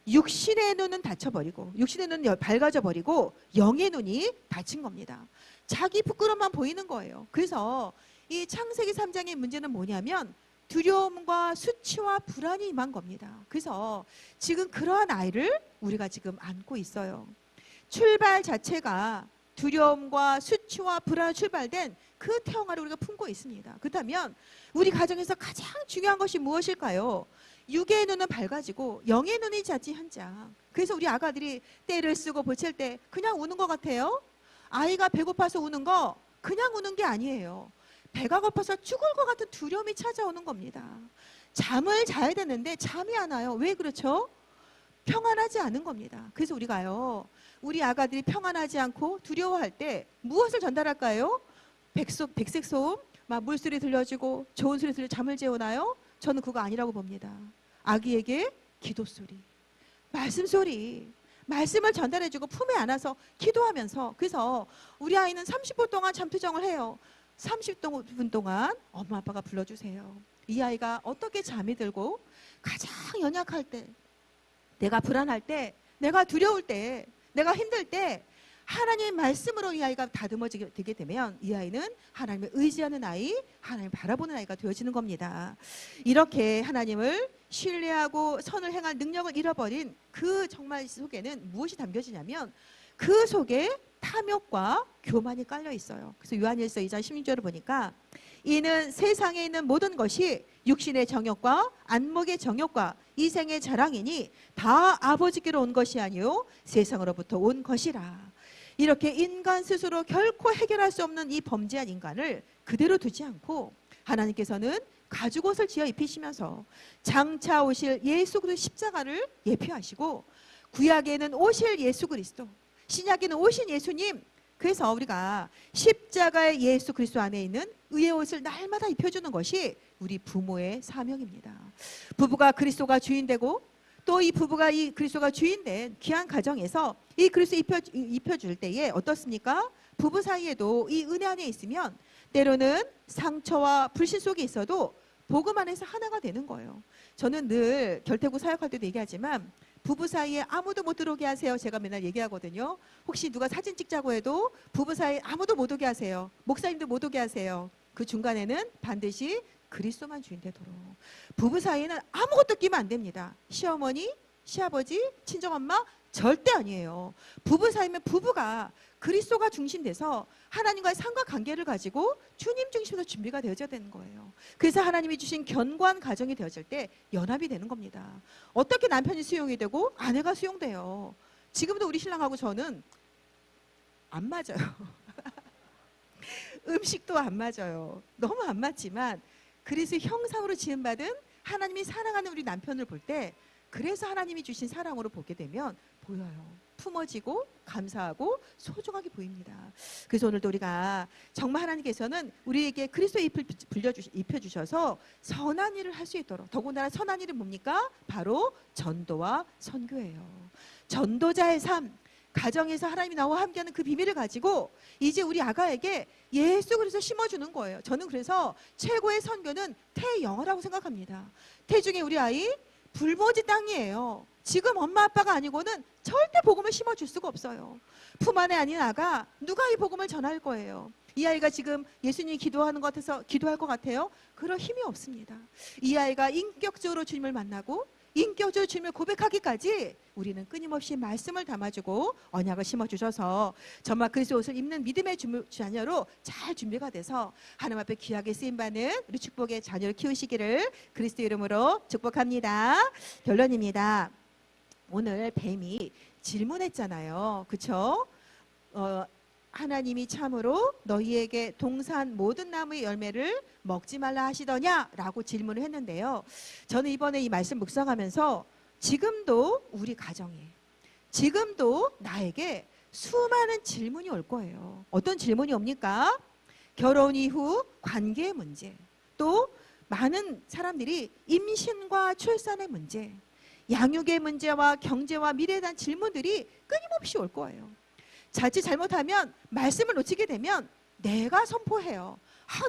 육신의 눈은 닫혀버리고 육신의 눈은 밝아져 버리고 영의 눈이 닫힌 겁니다. 자기 부끄러움만 보이는 거예요. 그래서 이 창세기 3장의 문제는 뭐냐면 두려움과 수치와 불안이 임한 겁니다. 그래서 지금 그러한 아이를 우리가 지금 안고 있어요. 출발 자체가 두려움과 수치와 불안으로 출발된 그 태영아를 우리가 품고 있습니다. 그렇다면 우리 가정에서 가장 중요한 것이 무엇일까요? 육의 눈은 밝아지고 영의 눈이 닫힌 현장. 그래서 우리 아가들이 떼를 쓰고 보챌 때 그냥 우는 것 같아요? 아이가 배고파서 우는 거 그냥 우는 게 아니에요. 배가 고파서 죽을 것 같은 두려움이 찾아오는 겁니다. 잠을 자야 되는데 잠이 안 와요. 왜 그렇죠? 평안하지 않은 겁니다. 그래서 우리가요, 우리 아가들이 평안하지 않고 두려워할 때 무엇을 전달할까요? 백색 소음, 막 물소리 들려주고 좋은 소리 들려 잠을 재우나요? 저는 그거 아니라고 봅니다. 아기에게 기도 소리, 말씀 소리, 말씀을 전달해주고 품에 안아서 기도하면서. 그래서 우리 아이는 30분 동안 잠투정을 해요. 30분 동안 엄마 아빠가 불러주세요. 이 아이가 어떻게 잠이 들고 가장 연약할 때, 내가 불안할 때, 내가 두려울 때, 내가 힘들 때 하나님의 말씀으로 이 아이가 다듬어지게 되게 되면 이 아이는 하나님을 의지하는 아이, 하나님을 바라보는 아이가 되어지는 겁니다. 이렇게 하나님을 신뢰하고 선을 행할 능력을 잃어버린 그 정말 속에는 무엇이 담겨지냐면 그 속에 탐욕과 교만이 깔려 있어요. 그래서 요한일서 2장 16절을 보니까 이는 세상에 있는 모든 것이 육신의 정욕과 안목의 정욕과 이생의 자랑이니 다 아버지께로 온 것이 아니요 세상으로부터 온 것이라. 이렇게 인간 스스로 결코 해결할 수 없는 이 범죄한 인간을 그대로 두지 않고 하나님께서는 가죽옷을 지어 입히시면서 장차 오실 예수 그리스도 십자가를 예표하시고 구약에는 오실 예수 그리스도, 신약에는 오신 예수님. 그래서 우리가 십자가의 예수 그리스도 안에 있는 의의 옷을 날마다 입혀주는 것이 우리 부모의 사명입니다. 부부가 그리스도가 주인되고 또 이 부부가 이 그리스도가 주인된 귀한 가정에서 이 그리스도 입혀줄 때에 어떻습니까? 부부 사이에도 이 은혜 안에 있으면 때로는 상처와 불신 속에 있어도 복음 안에서 하나가 되는 거예요. 저는 늘 결태구 사역할 때도 얘기하지만 부부 사이에 아무도 못 들어오게 하세요. 제가 맨날 얘기하거든요. 혹시 누가 사진 찍자고 해도 부부 사이에 아무도 못 오게 하세요. 목사님도 못 오게 하세요. 그 중간에는 반드시 그리스도만 주인 되도록. 부부 사이에는 아무것도 끼면 안 됩니다. 시어머니, 시아버지, 친정엄마 절대 아니에요. 부부 사이면 부부가 그리스도가 중심돼서 하나님과의 상관관계를 가지고 주님 중심으로 준비가 되어져야 되는 거예요. 그래서 하나님이 주신 견고한 가정이 되어질 때 연합이 되는 겁니다. 어떻게 남편이 수용이 되고 아내가 수용돼요. 지금도 우리 신랑하고 저는 안 맞아요. 음식도 안 맞아요. 너무 안 맞지만 그래서 형상으로 지음받은 하나님이 사랑하는 우리 남편을 볼 때 그래서 하나님이 주신 사랑으로 보게 되면 보여요. 품어지고 감사하고 소중하게 보입니다. 그래서 오늘도 우리가 정말 하나님께서는 우리에게 그리스도의 잎을 입혀주셔서 선한 일을 할 수 있도록, 더군다나 선한 일은 뭡니까? 바로 전도와 선교예요. 전도자의 삶, 가정에서 하나님이 나와 함께하는 그 비밀을 가지고 이제 우리 아가에게 예수 그리스도 심어주는 거예요. 저는 그래서 최고의 선교는 태영아라고 생각합니다. 태중에 우리 아이 불모지 땅이에요. 지금 엄마 아빠가 아니고는 절대 복음을 심어줄 수가 없어요. 품 안에 아닌 아가 누가 이 복음을 전할 거예요. 이 아이가 지금 예수님이 기도하는 것 같아서 기도할 것 같아요? 그럴 힘이 없습니다. 이 아이가 인격적으로 주님을 만나고 인격적으로 주님을 고백하기까지 우리는 끊임없이 말씀을 담아주고 언약을 심어주셔서 정말 그리스도 옷을 입는 믿음의 자녀로 잘 준비가 돼서 하나님 앞에 귀하게 쓰임받는 우리 축복의 자녀를 키우시기를 그리스도 이름으로 축복합니다. 결론입니다. 오늘 뱀이 질문했잖아요. 그렇죠? 하나님이 참으로 너희에게 동산 모든 나무의 열매를 먹지 말라 하시더냐? 라고 질문을 했는데요. 저는 이번에 이 말씀 묵상하면서 지금도 우리 가정에, 지금도 나에게 수많은 질문이 올 거예요. 어떤 질문이 옵니까? 결혼 이후 관계의 문제, 또 많은 사람들이 임신과 출산의 문제, 양육의 문제와 경제와 미래에 대한 질문들이 끊임없이 올 거예요. 자칫 잘못하면 말씀을 놓치게 되면 내가 선포해요.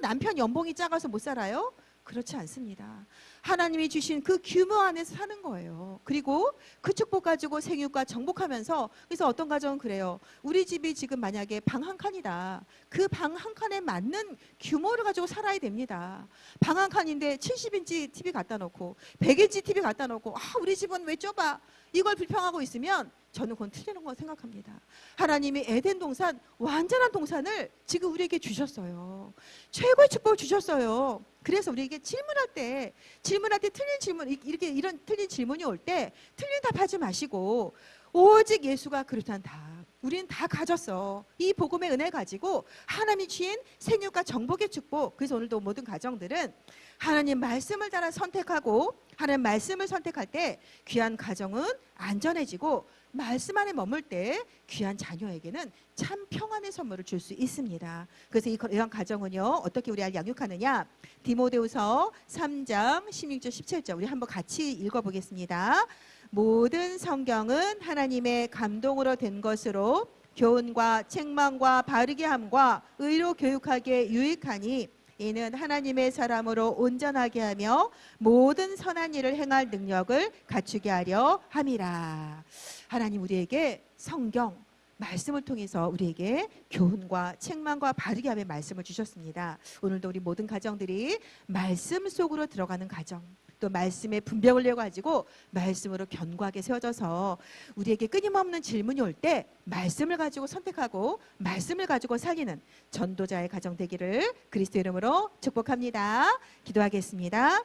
남편 연봉이 작아서 못 살아요? 그렇지 않습니다. 하나님이 주신 그 규모 안에서 사는 거예요. 그리고 그 축복 가지고 생육과 정복하면서, 그래서 어떤 가정은 그래요. 우리 집이 지금 만약에 방 한 칸이다. 그 방 한 칸에 맞는 규모를 가지고 살아야 됩니다. 방 한 칸인데 70인치 TV 갖다 놓고 100인치 TV 갖다 놓고 우리 집은 왜 좁아? 이걸 불평하고 있으면 저는 그건 틀리는 거 생각합니다. 하나님이 에덴 동산, 완전한 동산을 지금 우리에게 주셨어요. 최고의 축복을 주셨어요. 그래서 우리에게 질문할 때 틀린 질문, 이런 틀린 질문이 올 때 틀린 답하지 마시고 오직 예수가 그렇다는 답. 우리는 다 가졌어. 이 복음의 은혜 가지고 하나님이 주신 생육과 정복의 축복. 그래서 오늘도 모든 가정들은 하나님 말씀을 따라 선택하고 하나님 말씀을 선택할 때 귀한 가정은 안전해지고, 말씀 안에 머물 때 귀한 자녀에게는 참 평안의 선물을 줄 수 있습니다. 그래서 이런 가정은요, 어떻게 우리 아이를 양육하느냐? 디모데후서 3장 16절 17절 우리 한번 같이 읽어보겠습니다. 모든 성경은 하나님의 감동으로 된 것으로 교훈과 책망과 바르게 함과 의로 교육하기에 유익하니 이는 하나님의 사람으로 온전하게 하며 모든 선한 일을 행할 능력을 갖추게 하려 함이라. 하나님 우리에게 성경 말씀을 통해서 우리에게 교훈과 책망과 바르게 함의 말씀을 주셨습니다. 오늘도 우리 모든 가정들이 말씀 속으로 들어가는 가정, 또 말씀의 분별을 내 가지고 말씀으로 견고하게 세워져서 우리에게 끊임없는 질문이 올 때 말씀을 가지고 선택하고 말씀을 가지고 살리는 전도자의 가정 되기를 그리스도 이름으로 축복합니다. 기도하겠습니다.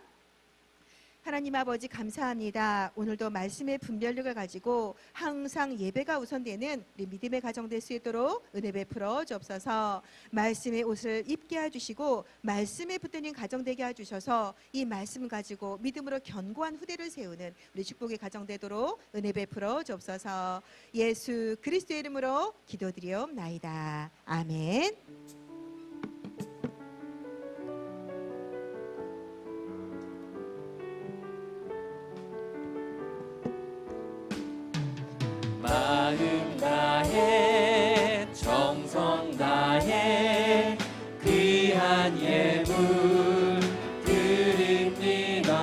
하나님 아버지 감사합니다. 오늘도 말씀의 분별력을 가지고 항상 예배가 우선되는 우리 믿음의 가정 될 수 있도록 은혜 베풀어 주옵소서. 말씀의 옷을 입게 해주시고 말씀에 붙드는 가정 되게 해주셔서 이 말씀을 가지고 믿음으로 견고한 후대를 세우는 우리 축복의 가정 되도록 은혜 베풀어 주옵소서. 예수 그리스도의 이름으로 기도드리옵나이다. 아멘. 마음 다해 정성 다해 귀한 예물 드립니다.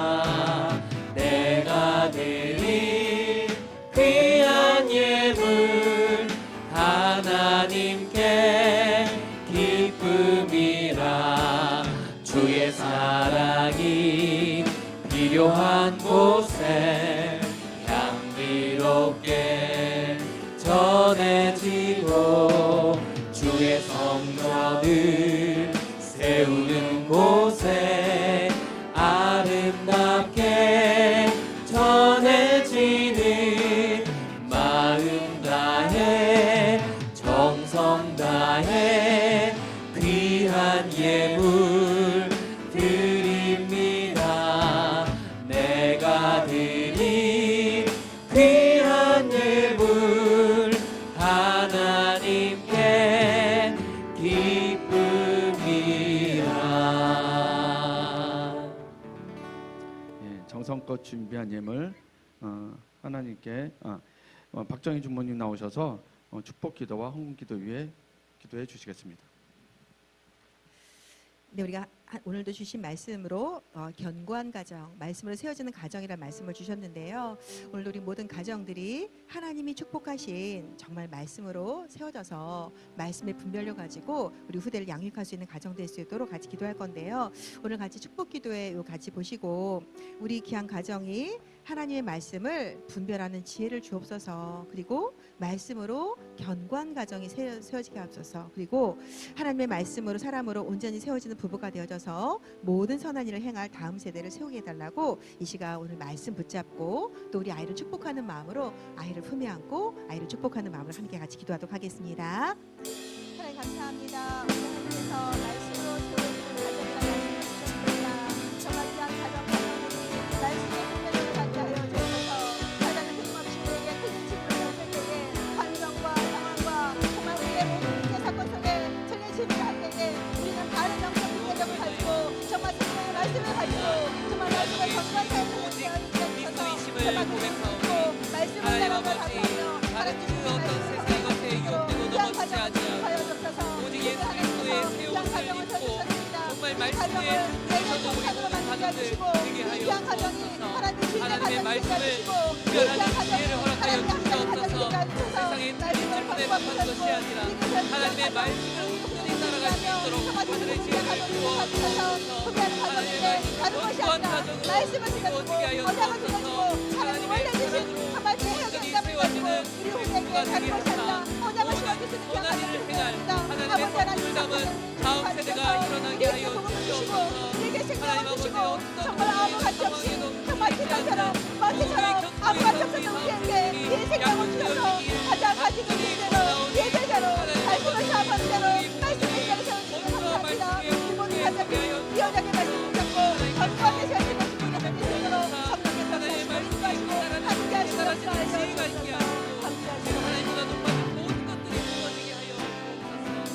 내가 드린 귀한 예물 하나님께 기쁨이라. 주의 사랑이 필요한 곳에 향기롭게 전해지고 주의 성전을 세우는 곳에 아름답게 전해지는 마음 다해 정성 다해 귀한 예물 드립니다. 내가 드린 귀한 예물 하나님께 기쁨이라. 정성껏 준비한 예물 하나님께 박정희 주모님 나오셔서 축복 기도와 헌금 기도 위에 기도해 주시겠습니다. 네, 우리가 오늘도 주신 말씀으로 견고한 가정, 말씀으로 세워지는 가정이라는 말씀을 주셨는데요. 오늘도 우리 모든 가정들이 하나님이 축복하신 정말 말씀으로 세워져서 말씀의 분별력 가지고 우리 후대를 양육할 수 있는 가정 될 수 있도록 같이 기도할 건데요. 오늘 같이 축복 기도회 같이 보시고 우리 귀한 가정이 하나님의 말씀을 분별하는 지혜를 주옵소서. 그리고 말씀으로 견고한 가정이 세워지게 하옵소서. 그리고 하나님의 말씀으로 사람으로 온전히 세워지는 부부가 되어져서 모든 선한 일을 행할 다음 세대를 세우게 해달라고 이 시간 오늘 말씀 붙잡고 또 우리 아이를 축복하는 마음으로 아이를 품에 안고 아이를 축복하는 마음으로 함께 같이 기도하도록 하겠습니다. 하나님 감사합니다. 하나님께서 말씀으로 세워지는 가정이라 말씀해주셨습니다. 정말 귀한 가정들이 말씀의 분별력을 갖게 하여 주셔서 가장을 끊임없이 우리에게 틀린 질문을 던질 때에 환경과 상황과 정말 우리의 모든 인생 사건 속에 틀린 질문을 할 때에 우리는 다른 영적 분별력을 가지고 정말 성령의 말씀을 가지고 정말 말씀을 전수한 삶을 살게 하셔서 정말 고백하고 말씀을 따라가 답하며 하나님 주신 말씀을 귀한 가정을 축복하여 주옵소서. 오직 예수 그리스도의 새 옷을 입고 정말 말씀에 붙들려서 우리 모든 가정들이 도와주시고 이 귀한 가정이 하나님의 주인의 가정이 되어주시고 이 귀한 가정이 하나님의 가정이 되어주셔서 말씀을 방법하셔서 하나님의 말씀을 온전히 따라갈 수 있도록 하나님의 주인의 가정을 가주셔서 소비하는 가정인데 다른 것이 아니라 말씀을 들려주고 언약을 들려주고 하나님 원래 주신 한 말씀 해석의 응답을 가지고 우리 후대에게 다른 것이 아니라 언약을 심어주시는 귀한 가정을 되었습니다. 아버지 하나님 다음 세대가 일어나게 하여 주시옵소서. 우리에게 생명을 주시고 정말 아무 가치 없이 정말 기도처럼 마치처럼 아무 가치 없었던 우리에게 이 생명을 주셔서 가장 가지고 있는 대로 예배대로 말씀을 사업하는 대로 말씀의 자를 세워주시면 감사합니다. 이 모든 가정이 이 언약의 말씀을 잡고 건강하게 세워지는 주님의 말씀을 있도록 성령께서 말씀하시고 함께 하시고 역사하여 주옵소서. 하나님보다 높아진 모든 것들이 무너지게 하여 주옵소서.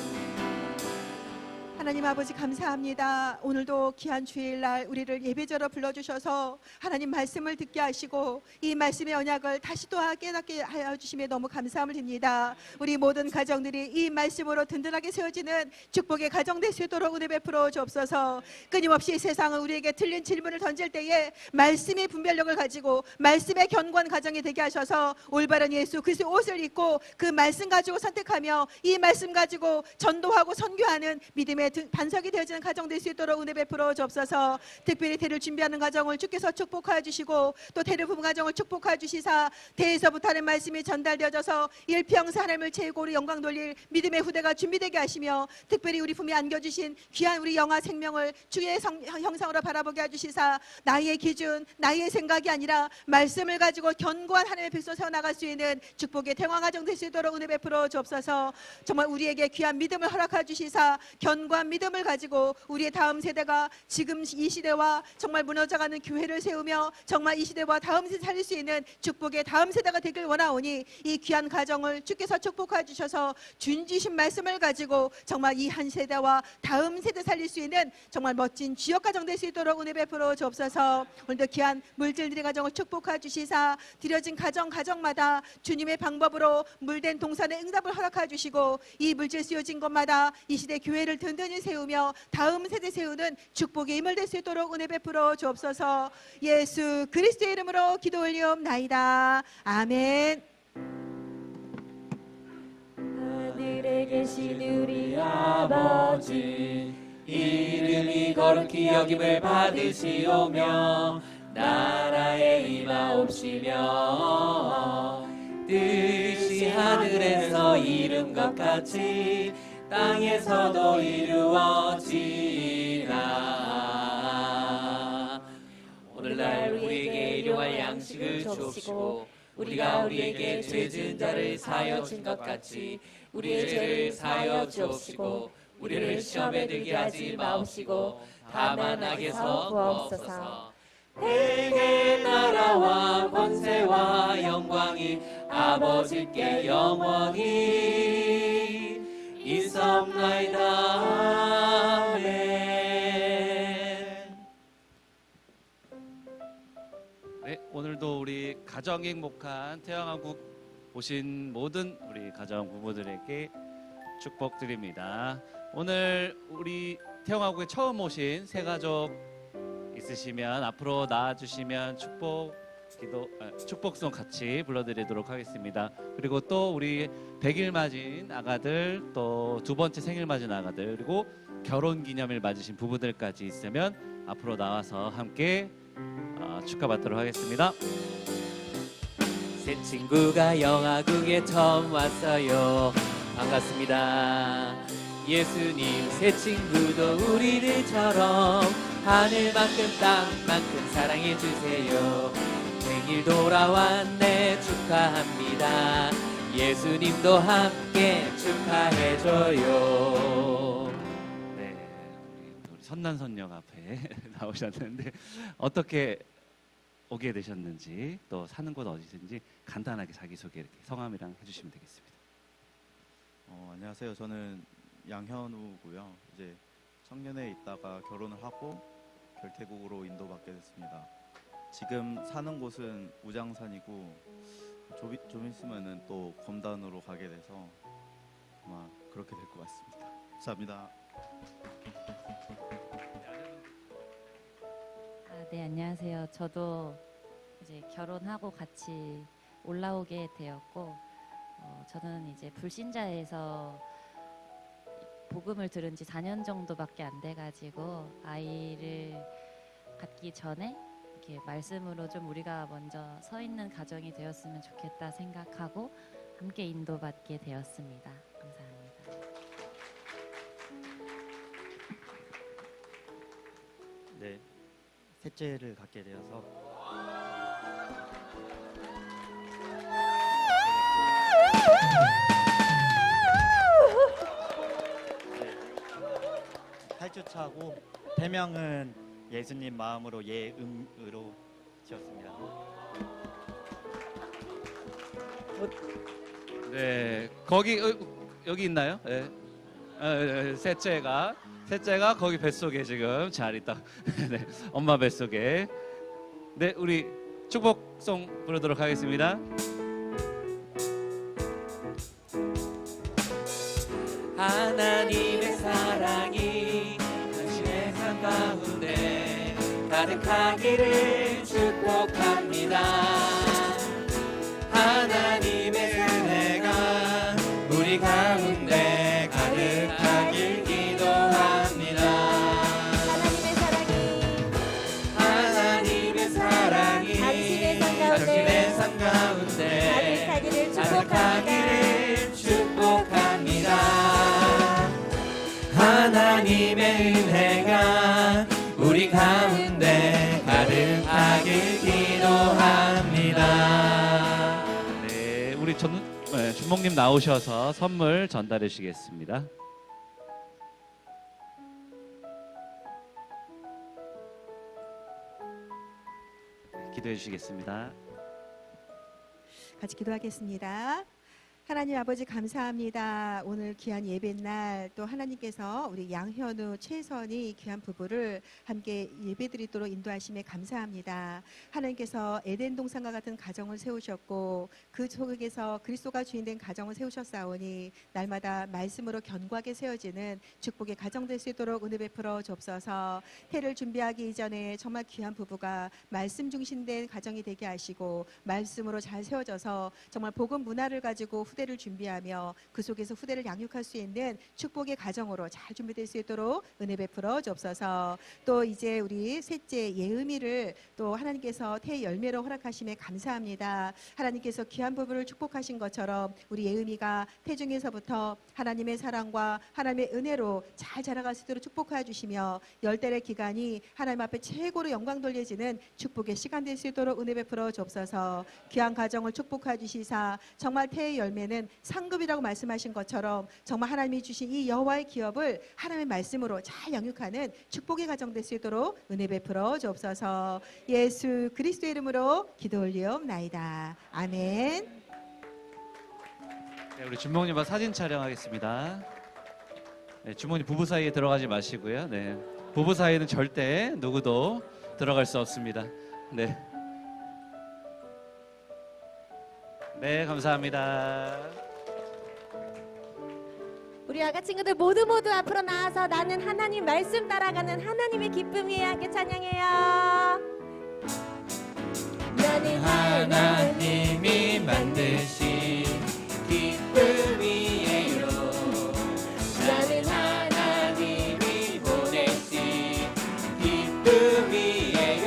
하나님 아버지 감사합니다. 오늘도 귀한 주일날 우리를 예배자로 불러주셔서 하나님 말씀을 듣게 하시고 이 말씀의 언약을 다시 또 깨닫게 하여 주심에 너무 감사함을 드립니다. 우리 모든 가정들이 이 말씀으로 든든하게 세워지는 축복의 가정 될 수 있도록 은혜 베풀어 주옵소서. 끊임없이 세상은 우리에게 틀린 질문을 던질 때에 말씀의 분별력을 가지고 말씀의 견고한 가정이 되게 하셔서 올바른 예수 그리스도의 옷을 입고 그 말씀 가지고 선택하며 이 말씀 가지고 전도하고 선교하는 믿음의 반석이 되어지는 가정 될 수 있도록 은혜 베풀어 주옵소서. 특별히 대를 준비하는 가정을 주께서 축복하여 주시고 또 대를 부부 가정을 축복하여 주시사 대에서부터 하는 말씀이 전달되어져서 일평생 하나님을 채우고 우리 영광 돌릴 믿음의 후대가 준비되게 하시며 특별히 우리 품에 안겨주신 귀한 우리 영아 생명을 주의 형상으로 바라보게 해주시사 나의 기준 나의 생각이 아니라 말씀을 가지고 견고한 하나님의 빛으로 세워나갈 수 있는 축복의 대화 가정 될 수 있도록 은혜 베풀어 주옵소서. 정말 우리에게 귀한 믿음을 허락해 주시사 견고한 믿음을 가지고 우리의 다음 세대가 지금 이 시대와 정말 무너져가는 교회를 세우며 정말 이 시대와 다음 세대 살릴 수 있는 축복의 다음 세대가 되길 원하오니 이 귀한 가정을 주께서 축복해 주셔서 준주신 말씀을 가지고 정말 이 한 세대와 다음 세대 살릴 수 있는 정말 멋진 지역 가정 될 수 있도록 은혜 베풀어 주옵소서. 오늘도 귀한 물질들의 가정을 축복해 주시사 드려진 가정마다 주님의 방법으로 물된 동산의 응답을 허락해 주시고 이 물질 쓰여진 곳마다 이 시대 교회를 든든히 세우며 다음 세대 세우는 축복의 힘을 될 수 있도록 은혜 베풀어 주옵소서. 예수 그리스도의 이름으로 기도 올리옵나이다. 아멘. 하늘에 계신 우리 아버지 이름이 거룩히 여김을 받으시오며 나라에 임하옵시며 뜻이 하늘에서 이룬 것 같이 땅에서도 이루어지라. 오늘날 우리에게 일용할 양식을 주옵시고 우리가 우리에게 죄 지은 자를 사하여 준 것 같이 우리의 죄를 사하여 주옵시고 우리를 시험에 들게 하지 마옵시고 다만 악에서 구하옵소서. 대개 나라와 권세와 영광이 아버지께 영원히 있사옵나이다. 아멘. 네, 오늘도 우리 가정 행복한 태영한국 오신 모든 우리 가정 부부들에게 축복드립니다. 오늘 우리 태영한국에 처음 오신 새 가족 있으시면 앞으로 나와주시면 축복송 같이 불러드리도록 하겠습니다. 그리고 또 우리 100일 맞은 아가들, 또 두 번째 생일 맞은 아가들, 그리고 결혼 기념일 맞으신 부부들까지 있으면 앞으로 나와서 함께 축하받도록 하겠습니다. 새 친구가 영화국에 처음 왔어요. 반갑습니다. 예수님 새 친구도 우리들처럼 하늘만큼 땅만큼 사랑해 주세요. 생일 돌아왔네 축하합니다. 예수님도 함께 축하해줘요. 네, 우리 선남선녀 앞에 나오셨는데 어떻게 오게 되셨는지 또 사는 곳 어디든지 간단하게 자기소개 이렇게 성함이랑 해주시면 되겠습니다. 안녕하세요. 저는 양현우고요. 이제 청년에 있다가 결혼을 하고 결태국으로 인도받게 됐습니다. 지금 사는 곳은 우장산이고 좀 있으면은 또 검단으로 가게 돼서 아마 그렇게 될 것 같습니다. 감사합니다. 네, 안녕하세요. 저도 이제 결혼하고 같이 올라오게 되었고, 저는 이제 불신자에서 복음을 들은 지 4년 정도밖에 안 돼가지고 아이를 갖기 전에 이렇게 말씀으로 좀 우리가 먼저 서 있는 가정이 되었으면 좋겠다 생각하고 함께 인도받게 되었습니다. 감사합니다. 네, 셋째를 갖게 되어서 네, 8주 차고 태명은 예수님 마음으로 예음으로 지었습니다. 네, 거기 여기 있나요? 네. 셋째가 거기 뱃속에 지금 잘 있다. 네, 엄마 뱃속에. 네, 우리 축복송 부르도록 하겠습니다. 하나님의 사랑이 당신의 삶 가운데 가득하기를 축복합니다. 하나님의 은혜가 우리 가운데 가득하길 기도합니다. 하나님의 사랑이 당신의 삶 가운데 가득하기를 축복합니다. 하나님의 은혜가 우리 가운데 가득하길 기도합니다. 네, 우리 준목님 나오셔서 선물 전달해 주시겠습니다. 기도해 주시겠습니다. 같이 기도하겠습니다. 하나님 아버지 감사합니다. 오늘 귀한 예배날 또 하나님께서 우리 양현우 최선희 귀한 부부를 함께 예배드리도록 인도하심에 감사합니다. 하나님께서 에덴 동산과 같은 가정을 세우셨고 그 속에서 그리스도가 주인된 가정을 세우셨사오니 날마다 말씀으로 견고하게 세워지는 축복의 가정 될 수 있도록 은혜 베풀어 주옵소서. 태를 준비하기 이전에 정말 귀한 부부가 말씀 중심된 가정이 되게 하시고 말씀으로 잘 세워져서 정말 복음 문화를 가지고 후대를 준비하며 그 속에서 후대를 양육할 수 있는 축복의 가정으로 잘 준비될 수 있도록 은혜 베풀어 주옵소서. 또 이제 우리 셋째 예음이를 또 하나님께서 태 열매로 허락하심에 감사합니다. 하나님께서 귀한 부부를 축복하신 것처럼 우리 예음이가 태중에서부터 하나님의 사랑과 하나님의 은혜로 잘 자라갈 수 있도록 축복하여 주시며 열달의 기간이 하나님 앞에 최고로 영광 돌려지는 축복의 시간 될 수 있도록 은혜 베풀어 주옵소서. 귀한 가정을 축복하여 주시사 정말 태의 열매는 상급이라고 말씀하신 것처럼 정말 하나님이 주신 이 여호와의 기업을 하나님의 말씀으로 잘 영육하는 축복의 가정 될 수 있도록 은혜 베풀어 주옵소서. 예수 그리스도의 이름으로 기도 올리옵나이다. 아멘. 네, 우리 준목님과 사진 촬영하겠습니다. 네, 주목님 부부 사이에 들어가지 마시고요. 네, 부부 사이에는 절대 누구도 들어갈 수 없습니다. 네. 네, 감사합니다. 우리 아가 친구들 모두 앞으로 나와서 나는 하나님 말씀 따라가는 하나님의 기쁨 위에 함께 찬양해요. 나는 하나님이 만드신 기쁨이에요. 나는 하나님이 보내신 기쁨이에요.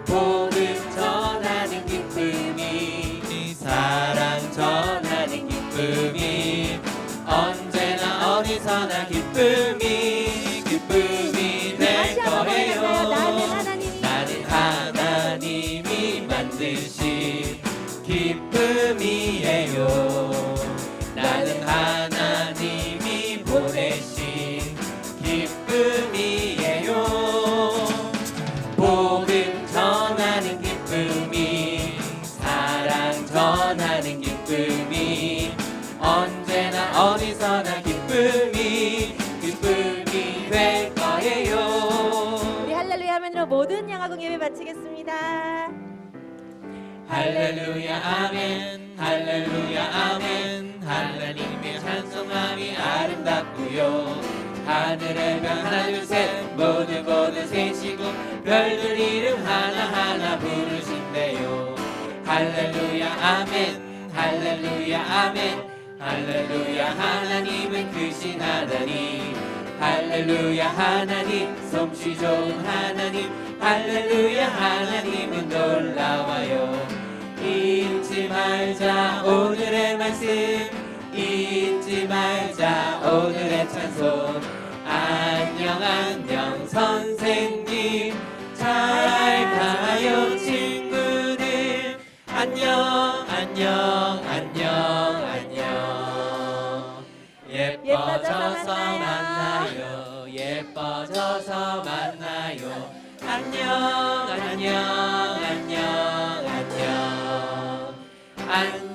복음 전하는 기쁨이 사랑 전하는 기쁨이 언제나 어디서나 기쁨이 될 거예요. 나는 하나님이 만드신 기쁨이에요. 나는 하나님이 보내신 기쁨이에요. 복음 전하는 기쁨이 사랑 전하는 기쁨이 언제나 어디서나 기쁨이 될 거예요. 우리 할렐루야 하면으로 모든 영화공 예배 마치겠습니다. 할렐루야 아멘 할렐루야 아멘 하나님의 찬송함이 아름답고요. 하늘의 별 하나 둘 셋 모두 셋이고 별들 이름 하나하나 부르신대요. 할렐루야 아멘 할렐루야 아멘 할렐루야 하나님은 크신 하나님 할렐루야 하나님 솜씨 좋은 하나님 할렐루야 하나님은 놀라워요. 잊지 말자 오늘의 말씀 잊지 말자 오늘의 찬송 안녕 안녕 선생님 잘 가요 친구들 안녕 안녕 안녕 안녕 예뻐져서 만나요 예뻐져서 만나요 안녕 안녕 안녕 안녕 안녕